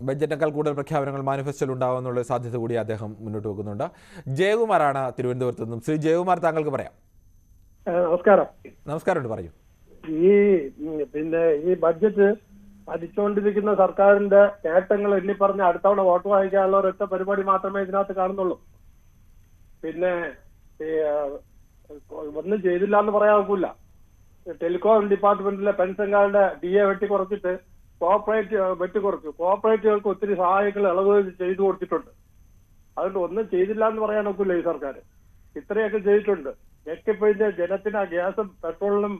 ബഡ്ജറ്റിനേക്കാൾ കൂടുതൽ പ്രഖ്യാപനങ്ങൾ മാനിഫെസ്റ്റോയിൽ ഉണ്ടാവുമെന്നുള്ള സാധ്യത കൂടി അദ്ദേഹം മുന്നോട്ട് വെക്കുന്നുണ്ട്. ജയകുമാറാണ് തിരുവനന്തപുരത്ത് നിന്നും. ശ്രീ ജയകുമാർ, താങ്കൾക്ക് പറയാം. നമസ്കാരം. നമസ്കാരമുണ്ട്, പറയൂ. ഈ ബഡ്ജറ്റ് ഭരിച്ചുകൊണ്ടിരിക്കുന്ന സർക്കാരിന്റെ നേട്ടങ്ങൾ എണ്ണി പറഞ്ഞ് അടുത്തവണ വോട്ട് വാങ്ങിക്കാനുള്ള ഒരൊറ്റ പരിപാടി മാത്രമേ ഇതിനകത്ത് കാണുന്നുള്ളൂ. പിന്നെ ഒന്നും ചെയ്തില്ല എന്ന് പറയാൻ ഒക്കില്ല. ടെലികോം ഡിപ്പാർട്ട്മെന്റിലെ പെൻഷൻകാരുടെ DA വെട്ടിക്കുറച്ചിട്ട് കോഓപ്പറേറ്റീവുകൾക്ക് ഒത്തിരി സഹായങ്ങൾ ഇളവ് ചെയ്തു കൊടുത്തിട്ടുണ്ട്. അതുകൊണ്ട് ഒന്നും ചെയ്തില്ല എന്ന് പറയാൻ ഒക്കില്ല ഈ സർക്കാർ. ഇത്രയൊക്കെ ചെയ്തിട്ടുണ്ട്. ഞെക്കിപ്പോയിന്റെ ജനത്തിന് ഗ്യാസും പെട്രോളിനും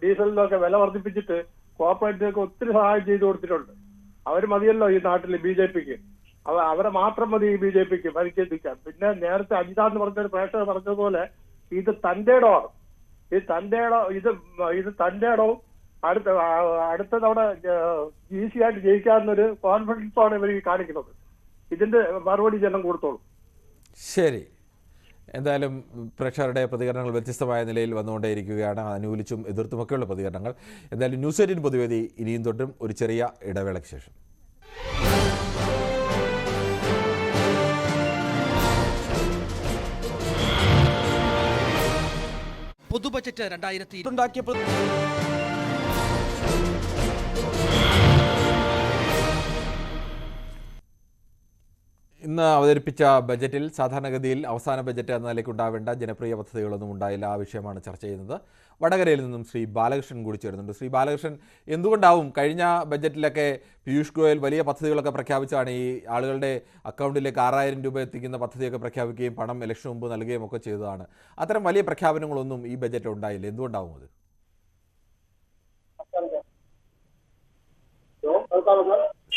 ഡീസലിനും ഒക്കെ വില വർദ്ധിപ്പിച്ചിട്ട് കോഓപ്പറേറ്റീവുകൾക്ക് ഒത്തിരി സഹായം ചെയ്തു കൊടുത്തിട്ടുണ്ട്. അവർ മതിയല്ലോ ഈ നാട്ടിൽ BJPക്ക്. അവരെ മാത്രം മതി ഈ BJPക്ക് ഭരിക്കാൻ. പിന്നെ നേരത്തെ അജിത എന്ന് പറഞ്ഞൊരു പ്രേക്ഷകർ പറഞ്ഞതുപോലെ ഇത് തന്റെ ഇടമാണ്. ഇത് തന്റെ ഇടവും അടുത്ത തവണ ഈസിയായിട്ട് ജയിക്കാവുന്നൊരു കോൺഫിഡൻസ് ആണ് ഇവർ കാണിക്കുന്നത്. ഇതിന്റെ മറുപടി ജനം കൊടുത്തോളും. ശരി, എന്തായാലും പ്രേക്ഷകരുടെ പ്രതികരണങ്ങൾ വ്യത്യസ്തമായ നിലയിൽ വന്നുകൊണ്ടേയിരിക്കുകയാണ്. അനുകൂലിച്ചും എതിർത്തുമൊക്കെയുള്ള പ്രതികരണങ്ങൾ. എന്തായാലും ന്യൂസ് 18 പൊതുവേദി ഇനിയും തൊട്ടും ഒരു ചെറിയ ഇടവേളയ്ക്ക് ശേഷം. പൊതുബജറ്റ് 2020 ഉണ്ടാക്കിയ ഇന്ന് അവതരിപ്പിച്ച ബജറ്റിൽ സാധാരണഗതിയിൽ അവസാന ബജറ്റ് എന്ന നിലയ്ക്ക് ഉണ്ടാവേണ്ട ജനപ്രിയ പദ്ധതികളൊന്നും ഉണ്ടായില്ല. ആ വിഷയമാണ് ചർച്ച ചെയ്യുന്നത്. വടകരയിൽ നിന്നും ശ്രീ ബാലകൃഷ്ണൻ കൂടി ചേരുന്നുണ്ട്. ശ്രീ ബാലകൃഷ്ണൻ, എന്തുകൊണ്ടാവും കഴിഞ്ഞ ബജറ്റിലൊക്കെ പീയൂഷ് ഗോയൽ വലിയ പദ്ധതികളൊക്കെ പ്രഖ്യാപിച്ചാണ് ഈ ആളുകളുടെ അക്കൗണ്ടിലേക്ക് 6000 രൂപ എത്തിക്കുന്ന പദ്ധതിയൊക്കെ പ്രഖ്യാപിക്കുകയും പണം ഇലക്ഷൻ മുമ്പ് നൽകുകയും ഒക്കെ ചെയ്തതാണ്. അത്തരം വലിയ പ്രഖ്യാപനങ്ങളൊന്നും ഈ ബജറ്റ് ഉണ്ടായില്ല. എന്തുകൊണ്ടാവും അത്?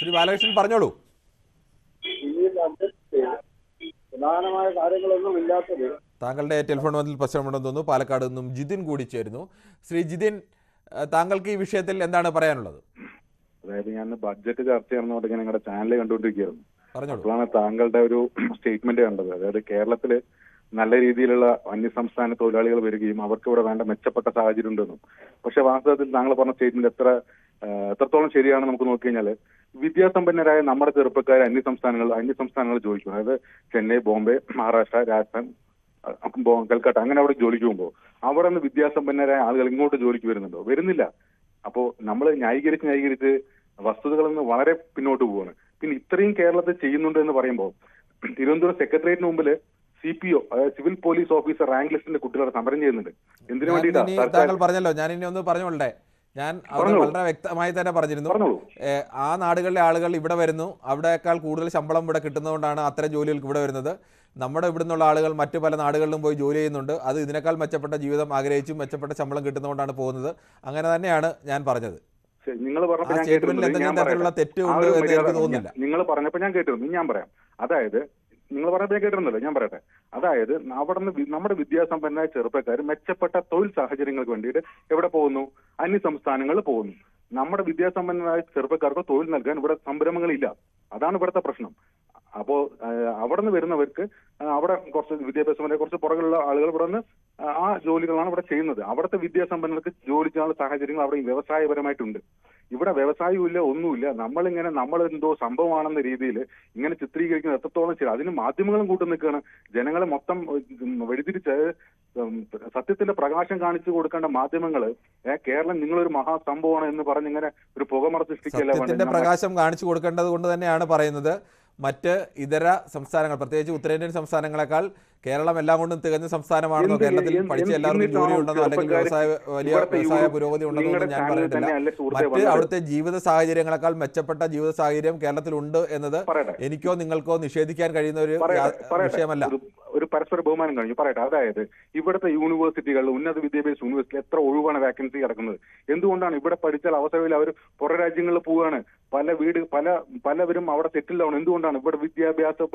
ശ്രീ ബാലകൃഷ്ണൻ പറഞ്ഞോളൂ. പ്രധാനമായ കാര്യങ്ങളൊന്നും ഇല്ലാത്തത്. താങ്കളുടെ ടെലിഫോൺ ബന്ധത്തിൽ പ്രശ്നമുണ്ടെന്ന് തോന്നുന്നു. പാലക്കാട് നിന്നും ജിതിൻ കൂടി ചേരുന്നു. ശ്രീ ജിതിൻ, താങ്കൾക്ക് ഈ വിഷയത്തിൽ എന്താണ് പറയാനുള്ളത്? അതായത് ഞാൻ ബഡ്ജറ്റ് ചർച്ച ചെയ്യണമെന്നോട്ട് ഞാൻ നിങ്ങളുടെ ചാനൽ കണ്ടുകൊണ്ടിരിക്കുകയായിരുന്നു. അപ്പോഴാണ് താങ്കളുടെ ഒരു സ്റ്റേറ്റ്മെന്റ് കണ്ടത്. അതായത് കേരളത്തില് നല്ല രീതിയിലുള്ള അന്യസംസ്ഥാന തൊഴിലാളികൾ വരികയും അവർക്ക് ഇവിടെ വേണ്ട മെച്ചപ്പെട്ട സാഹചര്യം ഉണ്ടെന്നും. പക്ഷെ വാസ്തവത്തിൽ താങ്കൾ പറഞ്ഞ സ്റ്റേറ്റ്മെന്റ് എത്രത്തോളം ശരിയാണ് നമുക്ക് നോക്കിക്കഴിഞ്ഞാല് വിദ്യാസമ്പന്നരായ നമ്മുടെ ചെറുപ്പക്കാരെ അന്യസംസ്ഥാനങ്ങൾ ജോലിക്കും. അതായത് ചെന്നൈ, ബോംബെ, മഹാരാഷ്ട്ര, രാജസ്ഥാൻ, കൽക്കട്ട അങ്ങനെ അവിടെ ജോലിക്ക് പോകുമ്പോൾ അവിടെ നിന്ന് വിദ്യാസമ്പന്നരായ ആളുകൾ ഇങ്ങോട്ട് ജോലിക്ക് വരുന്നുണ്ടോ? വരുന്നില്ല. അപ്പോൾ നമ്മൾ ന്യായീകരിച്ച് വസ്തുതകളിൽ നിന്ന് വളരെ പിന്നോട്ട് പോവുകയാണ്. പിന്നെ ഇത്രയും കേരളത്തിൽ ചെയ്യുന്നുണ്ട് എന്ന് പറയുമ്പോൾ തിരുവനന്തപുരം സെക്രട്ടേറിയറ്റിന് മുമ്പിൽ CPO അതായത് സിവിൽ പോലീസ് ഓഫീസർ റാങ്ക് ലിസ്റ്റിന്റെ കുട്ടികളെ സമരം ചെയ്യുന്നുണ്ട്. എന്തിനു വേണ്ടിയിട്ടാണ്? താങ്കൾ പറഞ്ഞല്ലോ, ഞാൻ ഇനി ഒന്ന് പറഞ്ഞോളട്ടെ. ഞാൻ അവിടെ വളരെ വ്യക്തമായി തന്നെ പറഞ്ഞിരുന്നു, ആ നാടുകളിലെ ആളുകൾ ഇവിടെ വരുന്നു, അവിടേക്കാൾ കൂടുതൽ ശമ്പളം ഇവിടെ കിട്ടുന്നതുകൊണ്ടാണ് അത്തരം ജോലികൾക്ക് ഇവിടെ വരുന്നത്. നമ്മുടെ ഇവിടെ നിന്നുള്ള ആളുകൾ മറ്റു പല നാടുകളിലും പോയി ജോലി ചെയ്യുന്നുണ്ട്. അത് ഇതിനേക്കാൾ മെച്ചപ്പെട്ട ജീവിതം ആഗ്രഹിച്ചും മെച്ചപ്പെട്ട ശമ്പളം കിട്ടുന്നതുകൊണ്ടാണ് പോകുന്നത്. അങ്ങനെ തന്നെയാണ് ഞാൻ പറഞ്ഞത്. നിങ്ങൾ പറഞ്ഞപ്പോൾ നിങ്ങൾ പറഞ്ഞപ്പോൾ ഞാൻ കേട്ടിരുന്നു. ഞാൻ പറയാം. അതായത് നിങ്ങൾ പറഞ്ഞപ്പോൾ ഞാൻ കേട്ടിരുന്നല്ലോ, ഞാൻ പറയട്ടെ. അതായത് അവിടെ നിന്ന് നമ്മുടെ വിദ്യാസമ്പന്നരായ ചെറുപ്പക്കാർ മെച്ചപ്പെട്ട തൊഴിൽ സാഹചര്യങ്ങൾക്ക് വേണ്ടിയിട്ട് എവിടെ പോകുന്നു? അന്യസംസ്ഥാനങ്ങളിൽ പോകുന്നു. നമ്മുടെ വിദ്യാസമ്പന്നരായ ചെറുപ്പക്കാർക്ക് തൊഴിൽ നൽകാൻ ഇവിടെ സംരംഭങ്ങളില്ല. അതാണ് ഇവിടുത്തെ പ്രശ്നം. അപ്പോ അവിടെ നിന്ന് വരുന്നവർക്ക് അവിടെ കുറച്ച് വിദ്യാഭ്യാസപരമായ കുറച്ച് പുറകിലുള്ള ആളുകൾ ഇവിടെ നിന്ന് ആ ജോലികളാണ് ഇവിടെ ചെയ്യുന്നത്. അവിടുത്തെ വിദ്യാസമ്പന്നർക്ക് ജോലി ചെയ്യാനുള്ള സാഹചര്യങ്ങൾ അവിടെ വ്യവസായപരമായിട്ടുണ്ട്. ഇവിടെ വ്യവസായവും ഇല്ല, ഒന്നുമില്ല. നമ്മൾ എന്തോ സംഭവമാണെന്ന രീതിയിൽ ഇങ്ങനെ ചിത്രീകരിക്കുന്നത് എത്രത്തോളം ശരി. അതിന് മാധ്യമങ്ങളും കൂട്ടു നിൽക്കുകയാണ്. ജനങ്ങളെ മൊത്തം വഴിതിരിച്ച് സത്യത്തിന്റെ പ്രകാശം കാണിച്ചു കൊടുക്കേണ്ട മാധ്യമങ്ങൾ കേരളം നിങ്ങളൊരു മഹാസംഭവമാണ് എന്ന് പറഞ്ഞിങ്ങനെ ഒരു പുകമറ സൃഷ്ടിക്കല്ല. സത്യത്തിന്റെ പ്രകാശം കാണിച്ചു കൊടുക്കേണ്ടത് കൊണ്ട് തന്നെയാണ് പറയുന്നത്. മറ്റ് ഇതര സംസ്ഥാനങ്ങൾ, പ്രത്യേകിച്ച് ഉത്തരേന്ത്യൻ സംസ്ഥാനങ്ങളെക്കാൾ കേരളം എല്ലാം കൊണ്ടും തികഞ്ഞ സംസ്ഥാനമാണെന്നോ, കേരളത്തിൽ പഠിച്ച എല്ലാവർക്കും ജോലി ഉണ്ടെന്നോ അല്ലെങ്കിൽ വലിയ വ്യവസായ പുരോഗതി ഉണ്ടെന്നോ ഞാൻ പറഞ്ഞിട്ടില്ല. മറ്റ് അവിടുത്തെ ജീവിത സാഹചര്യങ്ങളെക്കാൾ മെച്ചപ്പെട്ട ജീവിത സാഹചര്യം കേരളത്തിലുണ്ട് എന്നത് എനിക്കോ നിങ്ങൾക്കോ നിഷേധിക്കാൻ കഴിയുന്ന ഒരു വിഷയമല്ല. ഒരു പരസ്പര ബഹുമാനം കഴിഞ്ഞു പറയട്ടെ. അതായത് ഇവിടുത്തെ യൂണിവേഴ്സിറ്റികളിൽ, ഉന്നത വിദ്യാഭ്യാസ യൂണിവേഴ്സിറ്റിയിൽ എത്ര ഒഴിവാണ് വാക്കൻസി കിടക്കുന്നത്? എന്തുകൊണ്ടാണ്? ഇവിടെ പഠിച്ചാൽ അവസരമില്ല. അവർ പുറ രാജ്യങ്ങളിൽ പോവുകയാണ്. പലവരും അവിടെ സെറ്റിൽ ആവണം. എന്തുകൊണ്ടാണ്? ഇവിടെ വിദ്യാഭ്യാസം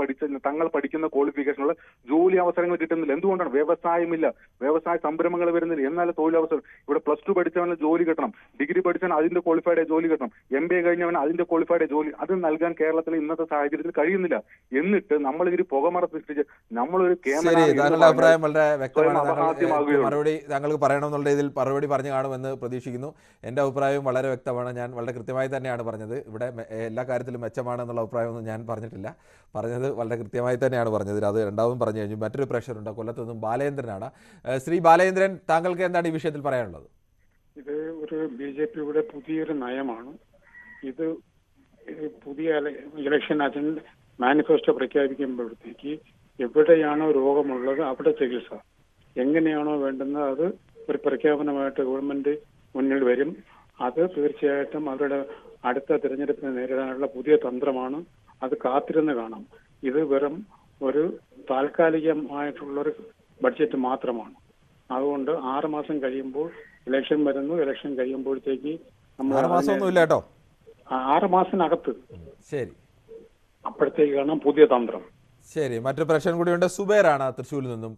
തങ്ങൾ പഠിക്കുന്ന ക്വാളിഫിക്കേഷനുള്ള ജോലി അവസരങ്ങൾ കിട്ടുന്നില്ല. എന്തുകൊണ്ടാണ്? വ്യവസായമില്ല, വ്യവസായ സംരംഭങ്ങൾ വരുന്നില്ല. എന്നാൽ തൊഴിലവസരം ഇവിടെ +2 പഠിച്ചവന് ജോലി കിട്ടണം, ഡിഗ്രി പഠിച്ചവൻ അതിന്റെ ക്വാളിഫൈഡ് ജോലി കിട്ടണം, MBA കഴിഞ്ഞവൻ അതിന്റെ ക്വാളിഫൈഡ് ജോലി, അത് നൽകാൻ കേരളത്തിലെ ഇന്നത്തെ സാഹചര്യത്തിൽ കഴിയുന്നില്ല. എന്നിട്ട് നമ്മൾ ഇതിന് പുകമറ സൃഷ്ടിച്ച് നമ്മളൊരു ശരി, താങ്കളുടെ അഭിപ്രായം വളരെ വ്യക്തമാണ്. അപഹാസ്യമാകുകയുള്ളൂ. മറുപടി താങ്കൾക്ക് പറയണമെന്നുള്ള ഇതിൽ മറുപടി പറഞ്ഞു കാണുമെന്ന് പ്രതീക്ഷിക്കുന്നു. എൻ്റെ അഭിപ്രായവും വളരെ വ്യക്തമാണ്. ഞാൻ വളരെ കൃത്യമായി തന്നെയാണ് പറഞ്ഞത്. ഇവിടെ എല്ലാ കാര്യത്തിലും മെച്ചമാണെന്നുള്ള അഭിപ്രായമൊന്നും ഞാൻ പറഞ്ഞിട്ടില്ല. പറഞ്ഞത് വളരെ കൃത്യമായി തന്നെയാണ് പറഞ്ഞത്. അത് രണ്ടാമതും പറഞ്ഞു കഴിഞ്ഞു. മറ്റൊരു പ്രഷറുണ്ട്, കൊല്ലത്തു നിന്നും ബാലേന്ദ്രനാണ്. ശ്രീ ബാലേന്ദ്രൻ, താങ്കൾക്ക് എന്താണ് ഈ വിഷയത്തിൽ പറയാനുള്ളത്? ഇത് ഒരു BJPയുടെ പുതിയൊരു നയമാണ്. ഇത് പുതിയ ഇലക്ഷൻ അജണ്ട മാനിഫെസ്റ്റോ പ്രഖ്യാപിക്കുമ്പോഴത്തേക്ക് എവിടെയാണോ രോഗമുള്ളത് അവിടെ ചികിത്സ എങ്ങനെയാണോ വേണ്ടുന്നത് അത് ഒരു പ്രഖ്യാപനമായിട്ട് ഗവൺമെന്റ് മുന്നിൽ വരും. അത് തീർച്ചയായിട്ടും അവരുടെ അടുത്ത തിരഞ്ഞെടുപ്പിനെ നേരിടാനുള്ള പുതിയ തന്ത്രമാണ്. അത് കാത്തിരുന്ന് കാണാം. ഇത് വെറും ഒരു താൽക്കാലികമായിട്ടുള്ളൊരു ബഡ്ജറ്റ് മാത്രമാണ്. അതുകൊണ്ട് 6 മാസം കഴിയുമ്പോൾ ഇലക്ഷൻ വരുന്നു. ഇലക്ഷൻ കഴിയുമ്പോഴത്തേക്ക് 6 മാസമൊന്നുമില്ല കേട്ടോ, 6 മാസത്തിനകത്ത്. ശരി, അപ്പോഴത്തേക്ക് കാണാം പുതിയ തന്ത്രം. ശരി. മറ്റൊരു പ്രശ്നം കൂടിയുണ്ട്. സുബേറാണ് തൃശ്ശൂരിൽ നിന്നും.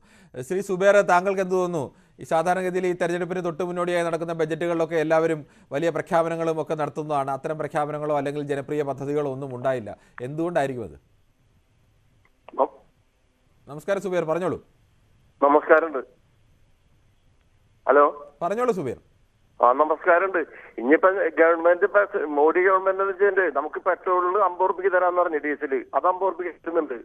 ശ്രീ സുബേർ, താങ്കൾക്ക് എന്ത് തോന്നുന്നു? ഈ സാധാരണഗതിയിൽ ഈ തെരഞ്ഞെടുപ്പിന് തൊട്ട് മുന്നോടിയായി നടക്കുന്ന ബജറ്റുകളിലൊക്കെ എല്ലാവരും വലിയ പ്രഖ്യാപനങ്ങളും ഒക്കെ നടത്തുന്നതാണ്. അത്തരം പ്രഖ്യാപനങ്ങളോ അല്ലെങ്കിൽ ജനപ്രിയ പദ്ധതികളോ ഒന്നും ഉണ്ടായില്ല. എന്തുകൊണ്ടായിരിക്കും അത്? നമസ്കാരം സുബേർ, പറഞ്ഞോളൂ. നമസ്കാരമുണ്ട്. ഹലോ, പറഞ്ഞോളൂ സുബേർ. നമസ്കാരമുണ്ട്. ഇനിയിപ്പോ ഗവൺമെന്റ് മോഡി ഗവൺമെന്റ് എന്ന് വെച്ചാൽ നമുക്ക് പെട്രോളിന് 50 രൂപയ്ക്ക് തരാന്ന് പറഞ്ഞു, ഡീസല് അത് 50 രൂപയ്ക്ക് കിട്ടുന്നുണ്ട്.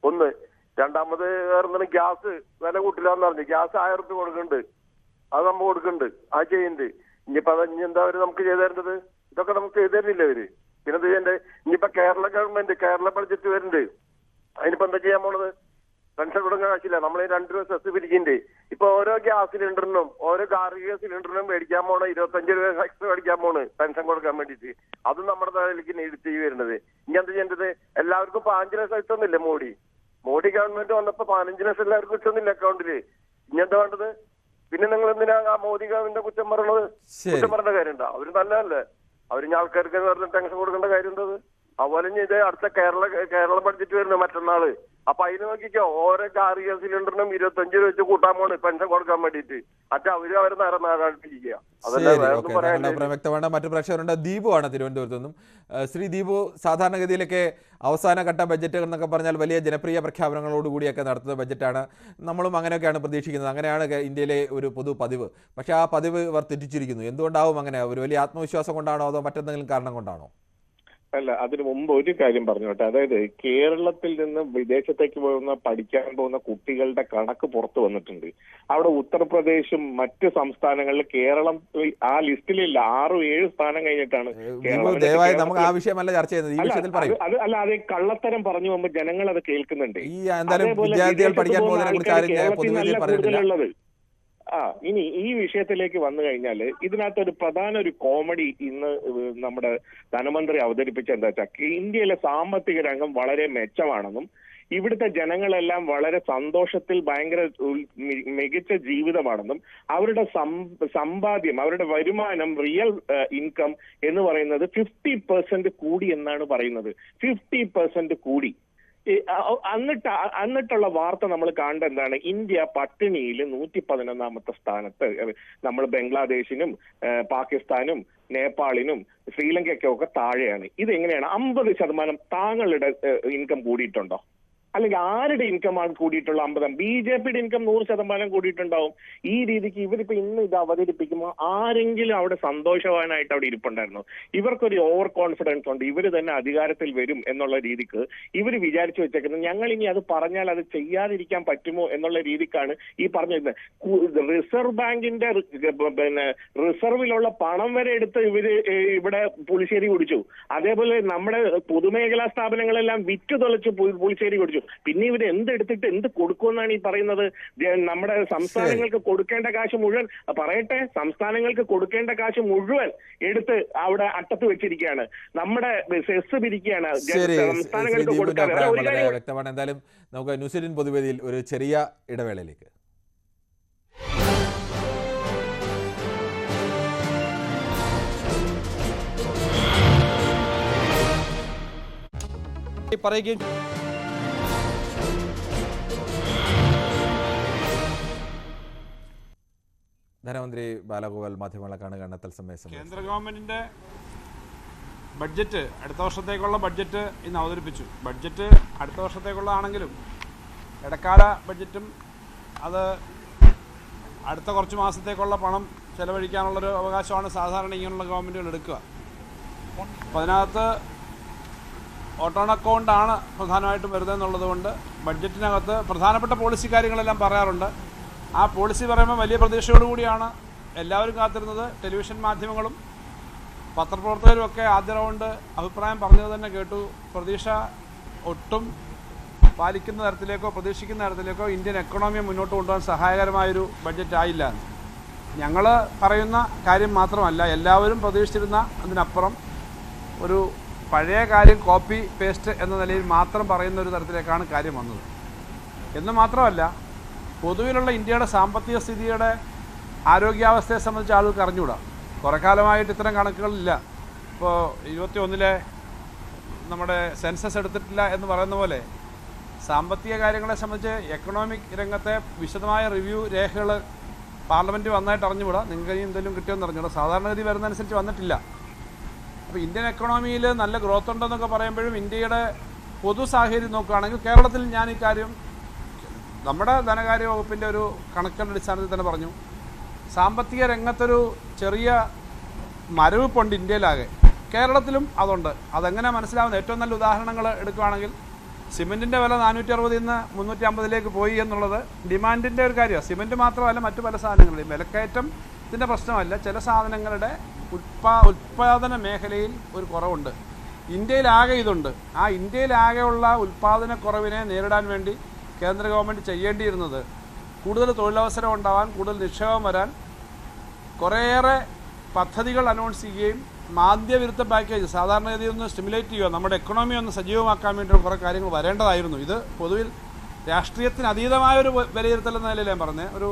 ഒന്ന്. രണ്ടാമത് വേറെ ഗ്യാസ് വില കൂട്ടില്ലാന്ന് പറഞ്ഞു. ഗ്യാസ് 1000 രൂപ കൊടുക്കുന്നുണ്ട്. അത് നമ്മൾ കൊടുക്കുന്നുണ്ട്. അത് ചെയ്യുന്നുണ്ട്. ഇനിയിപ്പോ അത് ഇനി എന്താ അവര് നമുക്ക് ചെയ്തു തരേണ്ടത്? ഇതൊക്കെ നമുക്ക് ചെയ്തു തരുന്നില്ല അവര്. പിന്നെ എന്ത് ചെയ്യണ്ടേ? ഇനിയിപ്പോ കേരള ഗവൺമെന്റ് കേരള ബഡ്ജറ്റ് വരുന്നുണ്ട്. അതിനിപ്പോ എന്താ ചെയ്യാൻ പോണത്? പെൻഷൻ കൊടുക്കാൻ ആവശ്യമില്ല. നമ്മൾ 2 രൂപ സെസ് പിരിക്കുന്നുണ്ട്. ഇപ്പൊ ഓരോ ഗ്യാസ് സിലിണ്ടറിനും ഓരോ ഗാർഹിക സിലിണ്ടറിനും മേടിക്കാൻ പോണ 25 രൂപ എക്സ്ട്രാ മേടിക്കാൻ പോണ് പെൻഷൻ കൊടുക്കാൻ വേണ്ടിയിട്ട്. അതും നമ്മുടെ തലയിലേക്ക് എടുത്ത് വരുന്നത്. ഇനി എന്താ ചെയ്യേണ്ടത്? എല്ലാവർക്കും 5 ലക്ഷം ഇട്ടൊന്നില്ല മോഡി ഗവൺമെന്റ് വന്നപ്പോ 15 ലക്ഷം എല്ലാവർക്കും ഇട്ടൊന്നില്ല അക്കൗണ്ടില്. ഇനി എന്താ വേണ്ടത്? പിന്നെ നിങ്ങൾ എന്തിനാ ആ മോദി ഗവൺമെന്റ് കുറ്റം പറയണത്? കുറ്റം പറയേണ്ട കാര്യമുണ്ടോ? അവര് നല്ലതല്ലേ? അവര് ആൾക്കാർക്ക് ടെൻഷൻ കൊടുക്കേണ്ട കാര്യം എന്തത്? അതുപോലെ ഇനി ഇത് അടുത്ത കേരള ബഡ്ജറ്റ് വരുന്നത് മറ്റന്നാള്. അപ്പൊ അതിന് നോക്കിക്കോ, ഓരോ ഗാർഹിക സിലിണ്ടറിനും 25 രൂപ വെച്ച് കൂട്ടാൻ പോണ് പെൻഷൻ കൊടുക്കാൻ വേണ്ടിയിട്ട്. അവരെ നാടാടിപ്പിക്കുക. വ്യക്തമാണ്. മറ്റു പ്രേക്ഷകരുണ്ട്. ദീപു ആണ് തിരുവനന്തപുരത്ത് നിന്നും. ശ്രീ ദീപു, സാധാരണഗതിയിലൊക്കെ അവസാനഘട്ട ബഡ്ജറ്റ് എന്നൊക്കെ പറഞ്ഞാൽ വലിയ ജനപ്രിയ പ്രഖ്യാപനങ്ങളോടുകൂടിയൊക്കെ നടത്തുന്ന ബഡ്ജറ്റാണ്. നമ്മളും അങ്ങനെയൊക്കെയാണ് പ്രതീക്ഷിക്കുന്നത്. അങ്ങനെയാണ് ഇന്ത്യയിലെ ഒരു പൊതു പതിവ്. പക്ഷേ ആ പതിവ് ഇവർ തെറ്റിച്ചിരിക്കുന്നു. എന്തുകൊണ്ടാവും അങ്ങനെ? ഒരു വലിയ ആത്മവിശ്വാസം കൊണ്ടാണോ അതോ മറ്റെന്തെങ്കിലും കാരണം കൊണ്ടാണോ? അല്ല, അതിനു മുമ്പ് ഒരു കാര്യം പറഞ്ഞോട്ടെ. അതായത് കേരളത്തിൽ നിന്ന് വിദേശത്തേക്ക് പഠിക്കാൻ പോകുന്ന കുട്ടികളുടെ കണക്ക് പുറത്തു വന്നിട്ടുണ്ട്. അവിടെ ഉത്തർപ്രദേശും മറ്റ് സംസ്ഥാനങ്ങളിൽ കേരളം ആ ലിസ്റ്റിലില്ല. 6-7 സ്ഥാനം കഴിഞ്ഞിട്ടാണ് നമുക്ക് ആ വിഷയമല്ല ചർച്ച ചെയ്യുന്നത്. ഈ വിഷയത്തിൽ പറയും. അല്ല, അത് കള്ളത്തരം പറഞ്ഞു പോകുമ്പോൾ ജനങ്ങൾ അത് കേൾക്കുന്നുണ്ട്. വിദ്യാർത്ഥികൾ പഠിക്കാൻ പോകുന്നതിനെക്കുറിച്ച് ഇനി ഈ വിഷയത്തിലേക്ക് വന്നു കഴിഞ്ഞാൽ ഇതിനകത്തൊരു പ്രധാന കോമഡി ഇന്ന് നമ്മുടെ ധനമന്ത്രി അവതരിപ്പിച്ച എന്താ വെച്ചാൽ ഇന്ത്യയിലെ സാമ്പത്തിക രംഗം വളരെ മെച്ചമാണെന്നും ഇവിടുത്തെ ജനങ്ങളെല്ലാം വളരെ സന്തോഷത്തിൽ ഭയങ്കര മികച്ച ജീവിതമാണെന്നും അവരുടെ സമ്പാദ്യം, അവരുടെ വരുമാനം, റിയൽ ഇൻകം എന്ന് പറയുന്നത് 50% കൂടി എന്നാണ് പറയുന്നത്. 50% കൂടി. എന്നിട്ടുള്ള വാർത്ത നമ്മൾ കാണേണ്ട എന്താണ്? ഇന്ത്യ പട്ടിണിയിൽ 111ാമത്തെ സ്ഥാനത്ത്. നമ്മൾ ബംഗ്ലാദേശിനും പാകിസ്ഥാനും നേപ്പാളിനും ശ്രീലങ്കയ്ക്കും ഒക്കെ താഴെയാണ്. ഇതെങ്ങനെയാണ്? 50% താങ്കളുടെ ഇൻകം കൂടിയിട്ടുണ്ടോ? അല്ലെങ്കിൽ ആരുടെ ഇൻകമാണ് കൂടിയിട്ടുള്ള? 50. BJPയുടെ ഇൻകം 100% കൂടിയിട്ടുണ്ടാവും. ഈ രീതിക്ക് ഇവരിപ്പോ ഇന്ന് ഇത് അവതരിപ്പിക്കുമ്പോൾ ആരെങ്കിലും അവിടെ സന്തോഷവാനായിട്ട് അവിടെ ഇരിപ്പുണ്ടായിരുന്നു? ഇവർക്കൊരു ഓവർ കോൺഫിഡൻസ് ഉണ്ട്. ഇവര് തന്നെ അധികാരത്തിൽ വരും എന്നുള്ള രീതിക്ക് ഇവർ വിചാരിച്ചു വെച്ചേക്കുന്നത്. ഞങ്ങൾ ഇനി അത് പറഞ്ഞാൽ അത് ചെയ്യാതിരിക്കാൻ പറ്റുമോ എന്നുള്ള രീതിക്കാണ് ഈ പറഞ്ഞിരുന്നത്. റിസർവ് ബാങ്കിന്റെ റിസർവിലുള്ള പണം വരെ എടുത്ത് ഇവര് ഇവിടെ പുളിശ്ശേരി കുടിച്ചു. അതേപോലെ നമ്മുടെ പൊതുമേഖലാ സ്ഥാപനങ്ങളെല്ലാം വിറ്റ് തെളിച്ച് പുളിശ്ശേരി കുടിച്ചു. പിന്നെ ഇവര് എന്തെടുത്തിട്ട് എന്ത് കൊടുക്കുമെന്നാണ് ഈ പറയുന്നത്? നമ്മുടെ സംസ്ഥാനങ്ങൾക്ക് കൊടുക്കേണ്ട കാശ് മുഴുവൻ, പറയട്ടെ, സംസ്ഥാനങ്ങൾക്ക് കൊടുക്കേണ്ട കാശ് മുഴുവൻ എടുത്ത് അവിടെ അട്ടത്ത് വെച്ചിരിക്കുകയാണ്. നമ്മുടെ സെസ് പിരിക്കുകയാണ് സംസ്ഥാനങ്ങൾക്ക് കൊടുക്കാൻ. വ്യക്തമാണ്. എന്തായാലും നമുക്ക് ന്യൂസ് 18 പൊതുവേദിയിൽ ഒരു ചെറിയ ഇടവേളയിലേക്ക്. പറയുകയും ധനമന്ത്രി ബാലഗോപാൽ മാധ്യമങ്ങളെ കാണുകയാണ് തത്സമയ സമയം. കേന്ദ്ര ഗവൺമെന്റിന്റെ ബഡ്ജറ്റ്, അടുത്ത വർഷത്തേക്കുള്ള ബഡ്ജറ്റ് ഇന്ന് അവതരിപ്പിച്ചു. ബഡ്ജറ്റ് അടുത്ത വർഷത്തേക്കുള്ളതാണെങ്കിലും ഇടക്കാല ബഡ്ജറ്റും അത് അടുത്ത കുറച്ച് മാസത്തേക്കുള്ള പണം ചെലവഴിക്കാനുള്ളൊരു അവകാശമാണ് സാധാരണ ഇങ്ങനെയുള്ള ഗവൺമെൻറ്റുകൾ എടുക്കുക. അപ്പോൾ അതിനകത്ത് ഓട്ടോൺ അക്കൗണ്ടാണ് പ്രധാനമായിട്ടും വരുന്നതെന്നുള്ളത് കൊണ്ട് ബഡ്ജറ്റിനകത്ത് പ്രധാനപ്പെട്ട പോളിസി കാര്യങ്ങളെല്ലാം പറയാറുണ്ട്. ആ പോളിസി പറയുമ്പോൾ വലിയ പ്രതീക്ഷയോടുകൂടിയാണ് എല്ലാവരും കാത്തിരുന്നത്. ടെലിവിഷൻ മാധ്യമങ്ങളും പത്രപ്രവർത്തകരും ഒക്കെ ആദ്യ റൗണ്ട് അഭിപ്രായം പറഞ്ഞത് തന്നെ കേട്ടു. പ്രതീക്ഷ ഒട്ടും പാലിക്കുന്ന തരത്തിലേക്കോ പ്രതീക്ഷിക്കുന്ന തരത്തിലേക്കോ ഇന്ത്യൻ എക്കണോമിയെ മുന്നോട്ട് കൊണ്ടുപോകാൻ സഹായകരമായൊരു ബഡ്ജറ്റ് ആയില്ല. ഞങ്ങൾ പറയുന്ന കാര്യം മാത്രമല്ല, എല്ലാവരും പ്രതീക്ഷിച്ചിരുന്ന അതിനപ്പുറം ഒരു പഴയ കാര്യം കോപ്പി പേസ്റ്റ് എന്ന നിലയിൽ മാത്രം പറയുന്ന ഒരു തരത്തിലേക്കാണ് കാര്യം വന്നത്. എന്ന് മാത്രമല്ല, പൊതുവിലുള്ള ഇന്ത്യയുടെ സാമ്പത്തിക സ്ഥിതിയുടെ ആരോഗ്യാവസ്ഥയെ സംബന്ധിച്ച് ആളുകൾക്ക് അറിഞ്ഞുകൂടാ. കുറേ കാലമായിട്ട് ഇത്തരം കണക്കുകളില്ല. ഇപ്പോൾ 21 നമ്മുടെ സെൻസസ് എടുത്തിട്ടില്ല എന്ന് പറയുന്ന പോലെ സാമ്പത്തിക കാര്യങ്ങളെ സംബന്ധിച്ച് എക്കണോമിക് രംഗത്തെ വിശദമായ റിവ്യൂ രേഖകൾ പാർലമെൻറ്റ് വന്നായിട്ട് അറിഞ്ഞുകൂടാ. നിങ്ങൾക്ക് ഇനി എന്തെങ്കിലും കിട്ടിയെന്ന് അറിഞ്ഞൂടാ. സാധാരണഗതി വരുന്നതനുസരിച്ച് വന്നിട്ടില്ല. അപ്പോൾ ഇന്ത്യൻ എക്കണോമിയിൽ നല്ല ഗ്രോത്ത് ഉണ്ടെന്നൊക്കെ പറയുമ്പോഴും ഇന്ത്യയുടെ പൊതു സാഹചര്യം നോക്കുകയാണെങ്കിൽ കേരളത്തിൽ ഞാൻ ഈ കാര്യം നമ്മുടെ ധനകാര്യ വകുപ്പിൻ്റെ ഒരു കണക്കുകളുടെ അടിസ്ഥാനത്തിൽ തന്നെ പറഞ്ഞു. സാമ്പത്തിക രംഗത്തൊരു ചെറിയ മരവിപ്പുണ്ട് ഇന്ത്യയിലാകെ. കേരളത്തിലും അതുണ്ട്. അതെങ്ങനെ മനസ്സിലാവുന്നത്? ഏറ്റവും നല്ല ഉദാഹരണങ്ങൾ എടുക്കുകയാണെങ്കിൽ സിമെൻറ്റിൻ്റെ വില 460 നിന്ന് 350 പോയി എന്നുള്ളത് ഡിമാൻഡിൻ്റെ ഒരു കാര്യമാണ്. സിമെൻറ്റ് മാത്രമല്ല, മറ്റു പല സാധനങ്ങളുടെയും വിലക്കയറ്റത്തിൻ്റെ പ്രശ്നമല്ല. ചില സാധനങ്ങളുടെ ഉൽപ്പാദന മേഖലയിൽ ഒരു കുറവുണ്ട്. ഇന്ത്യയിലാകെ ഇതുണ്ട്. ആ ഇന്ത്യയിലാകെയുള്ള ഉൽപ്പാദന കുറവിനെ നേരിടാൻ വേണ്ടി കേന്ദ്ര ഗവൺമെൻറ് ചെയ്യേണ്ടിയിരുന്നത് കൂടുതൽ തൊഴിലവസരം ഉണ്ടാവാൻ, കൂടുതൽ നിക്ഷേപം വരാൻ കുറേയേറെ പദ്ധതികൾ അനൗൺസ് ചെയ്യുകയും മാന്ദ്യവിരുദ്ധ പാക്കേജ് സാധാരണഗതി ഒന്ന് സ്റ്റിമുലേറ്റ് ചെയ്യുക, നമ്മുടെ എക്കണോമി ഒന്ന് സജീവമാക്കാൻ വേണ്ടി കുറേ കാര്യങ്ങൾ വരേണ്ടതായിരുന്നു. ഇത് പൊതുവിൽ രാഷ്ട്രീയത്തിന് അതീതമായൊരു വിലയിരുത്തൽ എന്ന നിലയിൽ ഞാൻ പറഞ്ഞത്. ഒരു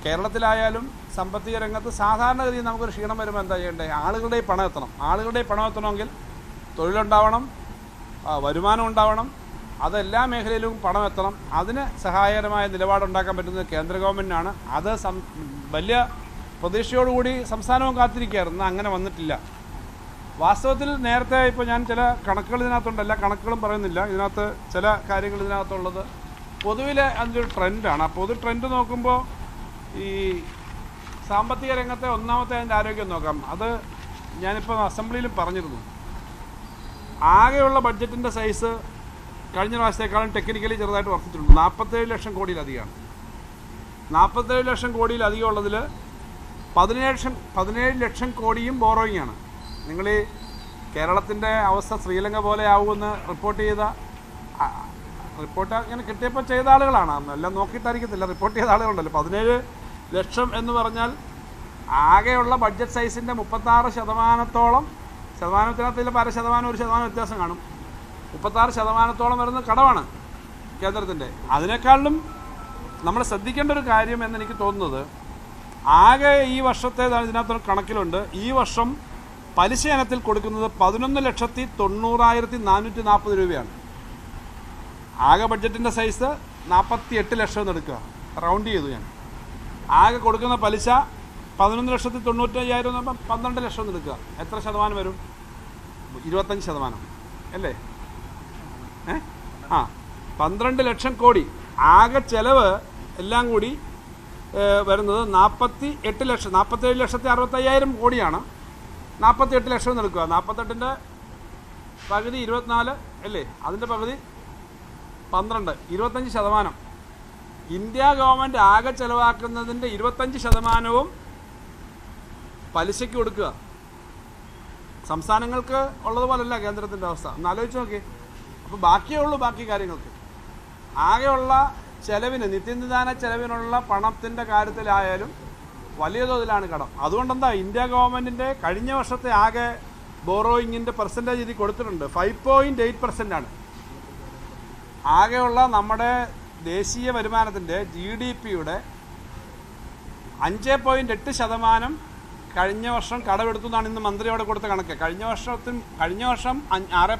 കേരളത്തിലായാലും സാമ്പത്തിക രംഗത്ത് സാധാരണഗതിയിൽ നമുക്കൊരു ക്ഷീണം വരുമ്പോൾ എന്താ ചെയ്യേണ്ടത്? ആളുകളുടെ പണം എത്തണം. ആളുകളുടെ പണം എത്തണമെങ്കിൽ തൊഴിലുണ്ടാവണം, വരുമാനം ഉണ്ടാവണം, അതെല്ലാ മേഖലയിലും പണം എത്തണം. അതിന് സഹായകരമായ നിലപാടുണ്ടാക്കാൻ പറ്റുന്നത് കേന്ദ്ര ഗവൺമെൻറ്റിനാണ്. അത് വലിയ പ്രതീക്ഷയോടുകൂടി സംസ്ഥാനവും കാത്തിരിക്കുകയായിരുന്നു. അങ്ങനെ വന്നിട്ടില്ല. വാസ്തവത്തിൽ നേരത്തെ ഇപ്പോൾ ഞാൻ ചില കണക്കുകൾ ഇതിനകത്തുണ്ട്, എല്ലാ കണക്കുകളും പറയുന്നില്ല, ഇതിനകത്ത് ചില കാര്യങ്ങൾ ഇതിനകത്തുള്ളത് പൊതുവിലെ അതിൻ്റെ ട്രെൻഡാണ്. ആ പൊതു ട്രെൻഡ് നോക്കുമ്പോൾ ഈ സാമ്പത്തിക രംഗത്തെ ഒന്നാമത്തെ അതിൻ്റെ ആരോഗ്യം നോക്കാം. അത് ഞാനിപ്പോൾ അസംബ്ലിയിൽ പറഞ്ഞിരുന്നു. ആകെയുള്ള ബഡ്ജറ്റിൻ്റെ സൈസ് കഴിഞ്ഞ പ്രാവശ്യത്തെക്കാളും ടെക്നിക്കലി ചെറുതായിട്ട് വർദ്ധിച്ചിട്ടുണ്ട്. 47 ലക്ഷം കോടിയിലധികമാണ്. 47 ലക്ഷം കോടിയിലധികം ഉള്ളതിൽ 17 ലക്ഷം കോടിയും ബോറോയിങ് ആണ്. നിങ്ങൾ ഈ കേരളത്തിൻ്റെ അവസ്ഥ ശ്രീലങ്ക പോലെ ആവുമെന്ന് റിപ്പോർട്ട് ഇങ്ങനെ കിട്ടിയപ്പോൾ ചെയ്ത ആളുകളാണ്. എല്ലാം നോക്കിയിട്ടായിരിക്കത്തില്ല, റിപ്പോർട്ട് ചെയ്ത ആളുകളുണ്ടല്ലോ. 17 ലക്ഷം എന്ന് പറഞ്ഞാൽ ആകെയുള്ള ബഡ്ജറ്റ് സൈസിൻ്റെ 36%, ശതമാനത്തിനകത്ത് ചില 1% വ്യത്യാസം കാണും. 36% വരുന്ന കടമാണ് കേന്ദ്രത്തിൻ്റെ. അതിനേക്കാളും നമ്മൾ ശ്രദ്ധിക്കേണ്ട ഒരു കാര്യം എന്നെനിക്ക് തോന്നുന്നത്, ആകെ ഈ വർഷത്തെ ഇതിനകത്ത് കണക്കിലുണ്ട്. ഈ വർഷം പലിശ ഇനത്തിൽ കൊടുക്കുന്നത് 11,90,440 രൂപയാണ്. ആകെ ബഡ്ജറ്റിൻ്റെ സൈസ് 48 ലക്ഷം എന്ന് എടുക്കുക, റൗണ്ട് ചെയ്തു ഞാൻ. ആകെ കൊടുക്കുന്ന പലിശ 11,95,000 12 ലക്ഷം എന്ന് എടുക്കുക. എത്ര ശതമാനം വരും? 25% അല്ലേ? 12 ലക്ഷം കോടി. ആകെ ചെലവ് എല്ലാം കൂടി വരുന്നത് 47,65,000 കോടിയാണ്. 48 ലക്ഷം എന്ന് എടുക്കുക. 48ൻ്റെ പകുതി 24 അല്ലേ? അതിൻ്റെ പകുതി 12, 25%. ഇന്ത്യ ഗവൺമെൻറ് ആകെ ചെലവാക്കുന്നതിൻ്റെ 25% പലിശയ്ക്ക് കൊടുക്കുക. സംസ്ഥാനങ്ങൾക്ക് ഉള്ളതുപോലല്ല കേന്ദ്രത്തിൻ്റെ അവസ്ഥ. ഒന്ന് ആലോചിച്ച് നോക്കി. അപ്പോൾ ബാക്കി കാര്യങ്ങൾക്ക് ആകെയുള്ള ചെലവിന്, നിത്യനിദാന ചെലവിനുള്ള പണത്തിൻ്റെ കാര്യത്തിലായാലും വലിയ തോതിലാണ് കടം. അതുകൊണ്ടെന്താ, ഇന്ത്യ ഗവൺമെൻറ്റിൻ്റെ കഴിഞ്ഞ വർഷത്തെ ആകെ ബോറോയിങ്ങിൻ്റെ പെർസെൻറ്റേജ് ഇതിൽ കൊടുത്തിട്ടുണ്ട്. 5.8% ആകെയുള്ള നമ്മുടെ ദേശീയ വരുമാനത്തിൻ്റെ GDP-യുടെ 5.8% കഴിഞ്ഞ വർഷം കടമെടുത്തു എന്നാണ് ഇന്ന് മന്ത്രി അവിടെ കൊടുത്ത കണക്ക്. കഴിഞ്ഞ വർഷം 6.4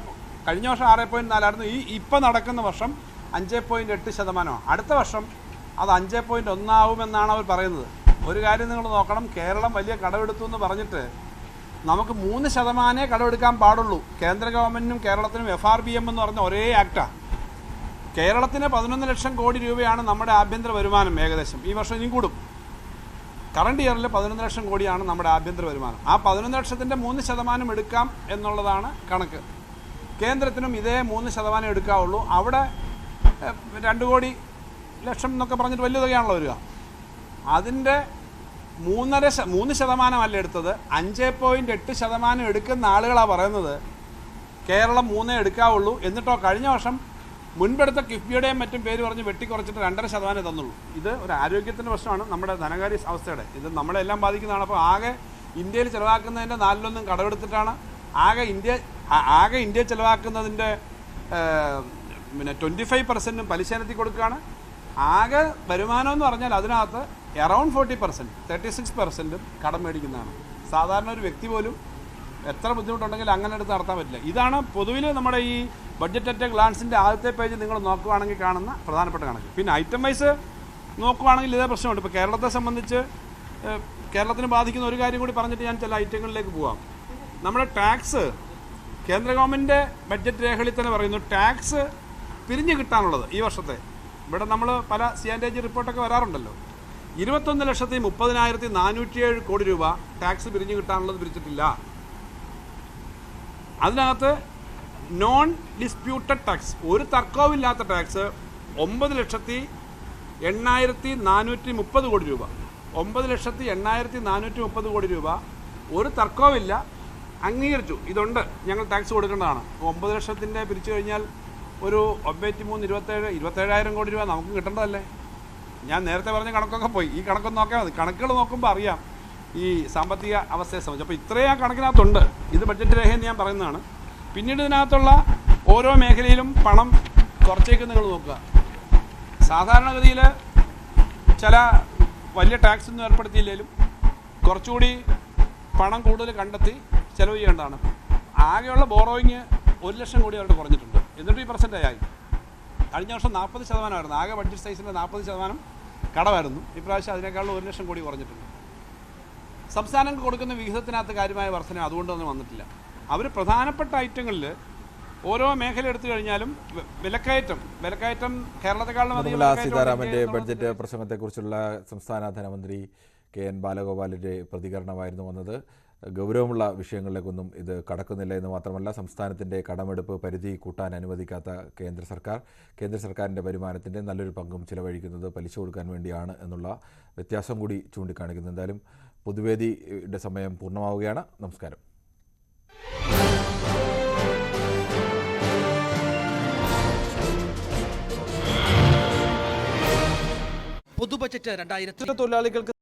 ഇപ്പം നടക്കുന്ന വർഷം 5.8%. അടുത്ത വർഷം അത് 5.1 ആവുമെന്നാണ് അവർ പറയുന്നത്. ഒരു കാര്യം നിങ്ങൾ നോക്കണം, കേരളം വലിയ കടമെടുത്തു എന്ന് പറഞ്ഞിട്ട് നമുക്ക് 3% കടമെടുക്കാൻ പാടുള്ളൂ. കേന്ദ്ര ഗവൺമെൻറ്റിനും കേരളത്തിനും FRBM എന്ന് പറഞ്ഞ ഒരേ ആക്റ്റാണ്. കേരളത്തിന് 11 ലക്ഷം കോടി രൂപയാണ് നമ്മുടെ ആഭ്യന്തര വരുമാനം ഏകദേശം. ഈ വർഷം ഇനിയും കൂടും. കറണ്ട് ഇയറിൽ 11 ലക്ഷം കോടിയാണ് നമ്മുടെ ആഭ്യന്തര വരുമാനം. ആ 11 ലക്ഷത്തിൻ്റെ 3% എടുക്കാം എന്നുള്ളതാണ് കണക്ക്. കേന്ദ്രത്തിനും ഇതേ 3% എടുക്കാവുള്ളൂ. അവിടെ 2 കോടി ലക്ഷം എന്നൊക്കെ പറഞ്ഞിട്ട് വലിയ തുകയാണല്ലോ വരിക. അതിൻ്റെ 3% അല്ല എടുത്തത്, 5.8% എടുക്കുന്ന ആളുകളാണ് പറയുന്നത് കേരളം 3 എടുക്കാവുള്ളൂ. എന്നിട്ടോ കഴിഞ്ഞ വർഷം മുൻപെടുത്ത കിഫ്ബിയുടെയും മറ്റും പേര് പറഞ്ഞ് വെട്ടിക്കുറച്ചിട്ട് 2.5% തന്നുള്ളൂ. ഇത് ഒരു ആരോഗ്യത്തിൻ്റെ പ്രശ്നമാണ്, നമ്മുടെ ധനകാര്യ അവസ്ഥയുടെ. ഇത് നമ്മളെല്ലാം ബാധിക്കുന്നതാണ്. അപ്പോൾ ആകെ ഇന്ത്യയിൽ ചിലവാക്കുന്നതിൻ്റെ 4/1 കടമെടുത്തിട്ടാണ്. ആകെ ഇന്ത്യ ചിലവാക്കുന്നതിൻ്റെ 25% പലിശ ഇനത്തിൽ കൊടുക്കുകയാണ്. ആകെ വരുമാനം എന്ന് പറഞ്ഞാൽ അതിനകത്ത് അറൗണ്ട് 40%, 36% കടം മേടിക്കുന്നതാണ്. സാധാരണ ഒരു വ്യക്തി പോലും എത്ര ബുദ്ധിമുട്ടുണ്ടെങ്കിൽ അങ്ങനെ എടുത്ത് നടത്താൻ പറ്റില്ല. ഇതാണ് പൊതുവിൽ നമ്മുടെ ഈ ബഡ്ജറ്റ് അറ്റ് ഗ്ലാൻസിൻ്റെ ആദ്യത്തെ പേജ് നിങ്ങൾ നോക്കുകയാണെങ്കിൽ കാണുന്ന പ്രധാനപ്പെട്ട കണക്ക്. പിന്നെ ഐറ്റം വൈസ് നോക്കുകയാണെങ്കിൽ ഇതേ പ്രശ്നമുണ്ട്. ഇപ്പോൾ കേരളത്തെ സംബന്ധിച്ച് കേരളത്തിന് ബാധിക്കുന്ന ഒരു കാര്യം കൂടി പറഞ്ഞിട്ട് ഞാൻ ചില ഐറ്റങ്ങളിലേക്ക് പോവാം. നമ്മുടെ ടാക്സ് കേന്ദ്ര ഗവൺമെൻറ് ബഡ്ജറ്റ് രേഖകളിൽ തന്നെ പറയുന്നു ടാക്സ് പിരിഞ്ഞു കിട്ടാനുള്ളത് ഈ വർഷത്തെ. ഇവിടെ നമ്മൾ പല CAG റിപ്പോർട്ടൊക്കെ വരാറുണ്ടല്ലോ. 21,30,407 കോടി രൂപ ടാക്സ് പിരിഞ്ഞു കിട്ടാനുള്ളത് പിരിച്ചിട്ടില്ല. അതിനകത്ത് നോൺ ഡിസ്പ്യൂട്ടഡ് ടാക്സ്, ഒരു തർക്കവുമില്ലാത്ത ടാക്സ് 9,08,430 കോടി രൂപ. 9,08,430 കോടി രൂപ ഒരു തർക്കവുമില്ല, അംഗീകരിച്ചു. ഇതുണ്ട്, ഞങ്ങൾ ടാക്സ് കൊടുക്കേണ്ടതാണ്. 9 ലക്ഷത്തിൻ്റെ പിരിച്ചു കഴിഞ്ഞാൽ ഒരു 27,000 കോടി രൂപ നമുക്ക് കിട്ടേണ്ടതല്ലേ? ഞാൻ നേരത്തെ പറഞ്ഞ കണക്കൊക്കെ പോയി. ഈ കണക്കൊന്ന് നോക്കിയാൽ മതി. കണക്കുകൾ നോക്കുമ്പോൾ അറിയാം ഈ സാമ്പത്തിക അവസ്ഥയെ സംബന്ധിച്ച്. അപ്പോൾ ഇത്രയും ആ കണക്കിനകത്തുണ്ട്. ഇത് ബഡ്ജറ്റ് രേഖയെന്ന് ഞാൻ പറയുന്നതാണ്. പിന്നീട് ഇതിനകത്തുള്ള ഓരോ മേഖലയിലും പണം കുറച്ചേക്ക് നിങ്ങൾ നോക്കുക. സാധാരണഗതിയിൽ ചില വലിയ ടാക്സ് ഒന്നും ഏർപ്പെടുത്തിയില്ലെങ്കിലും കുറച്ചുകൂടി പണം കൂടുതൽ കണ്ടെത്തി ചെലവ് ചെയ്യേണ്ടതാണ്. ആകെയുള്ള ബോറോയിങ് 1 ലക്ഷം കോടി അവരുടെ കുറഞ്ഞിട്ടുണ്ട്. എന്നിട്ട് ഈ പെർസെൻറ്റേജ് ആയി. കഴിഞ്ഞ വർഷം 40% ആകെ ബഡ്ജറ്റ് സൈസിൻ്റെ 40% കടമായിരുന്നു. ഇപ്രാവശ്യം അതിനേക്കാളും 1 ലക്ഷം കോടി കുറഞ്ഞിട്ടുണ്ട്. സംസ്ഥാനങ്ങൾക്ക് കൊടുക്കുന്ന വിഹിതത്തിനകത്ത് കാര്യമായ വർധന അതുകൊണ്ട് തന്നെ വന്നിട്ടില്ല. അവർ പ്രധാനപ്പെട്ട ഐറ്റങ്ങളിൽ ഓരോ മേഖല എടുത്തു കഴിഞ്ഞാലും വിലക്കയറ്റം കേരളത്തെക്കാളും നിർമ്മലാ സീതാരാമൻ്റെ ബഡ്ജറ്റ് പ്രസംഗത്തെക്കുറിച്ചുള്ള സംസ്ഥാന ധനമന്ത്രി KN ബാലഗോപാലിൻ്റെ പ്രതികരണമായിരുന്നു വന്നത്. ഗൗരവമുള്ള വിഷയങ്ങളിലേക്കൊന്നും ഇത് കടക്കുന്നില്ല എന്ന് മാത്രമല്ല, സംസ്ഥാനത്തിൻ്റെ കടമെടുപ്പ് പരിധി കൂട്ടാൻ അനുവദിക്കാത്ത കേന്ദ്ര സർക്കാരിൻ്റെ വരുമാനത്തിൻ്റെ നല്ലൊരു പങ്കും ചിലവഴിക്കുന്നത് പലിശ കൊടുക്കാൻ വേണ്ടിയാണ് എന്നുള്ള വ്യത്യാസം കൂടി ചൂണ്ടിക്കാണിക്കുന്നു. എന്തായാലും പൊതുവേദിയുടെ സമയം പൂർണ്ണമാവുകയാണ്. നമസ്കാരം. പൊതുബജറ്റ് 2000 തൊഴിലാളികൾക്ക്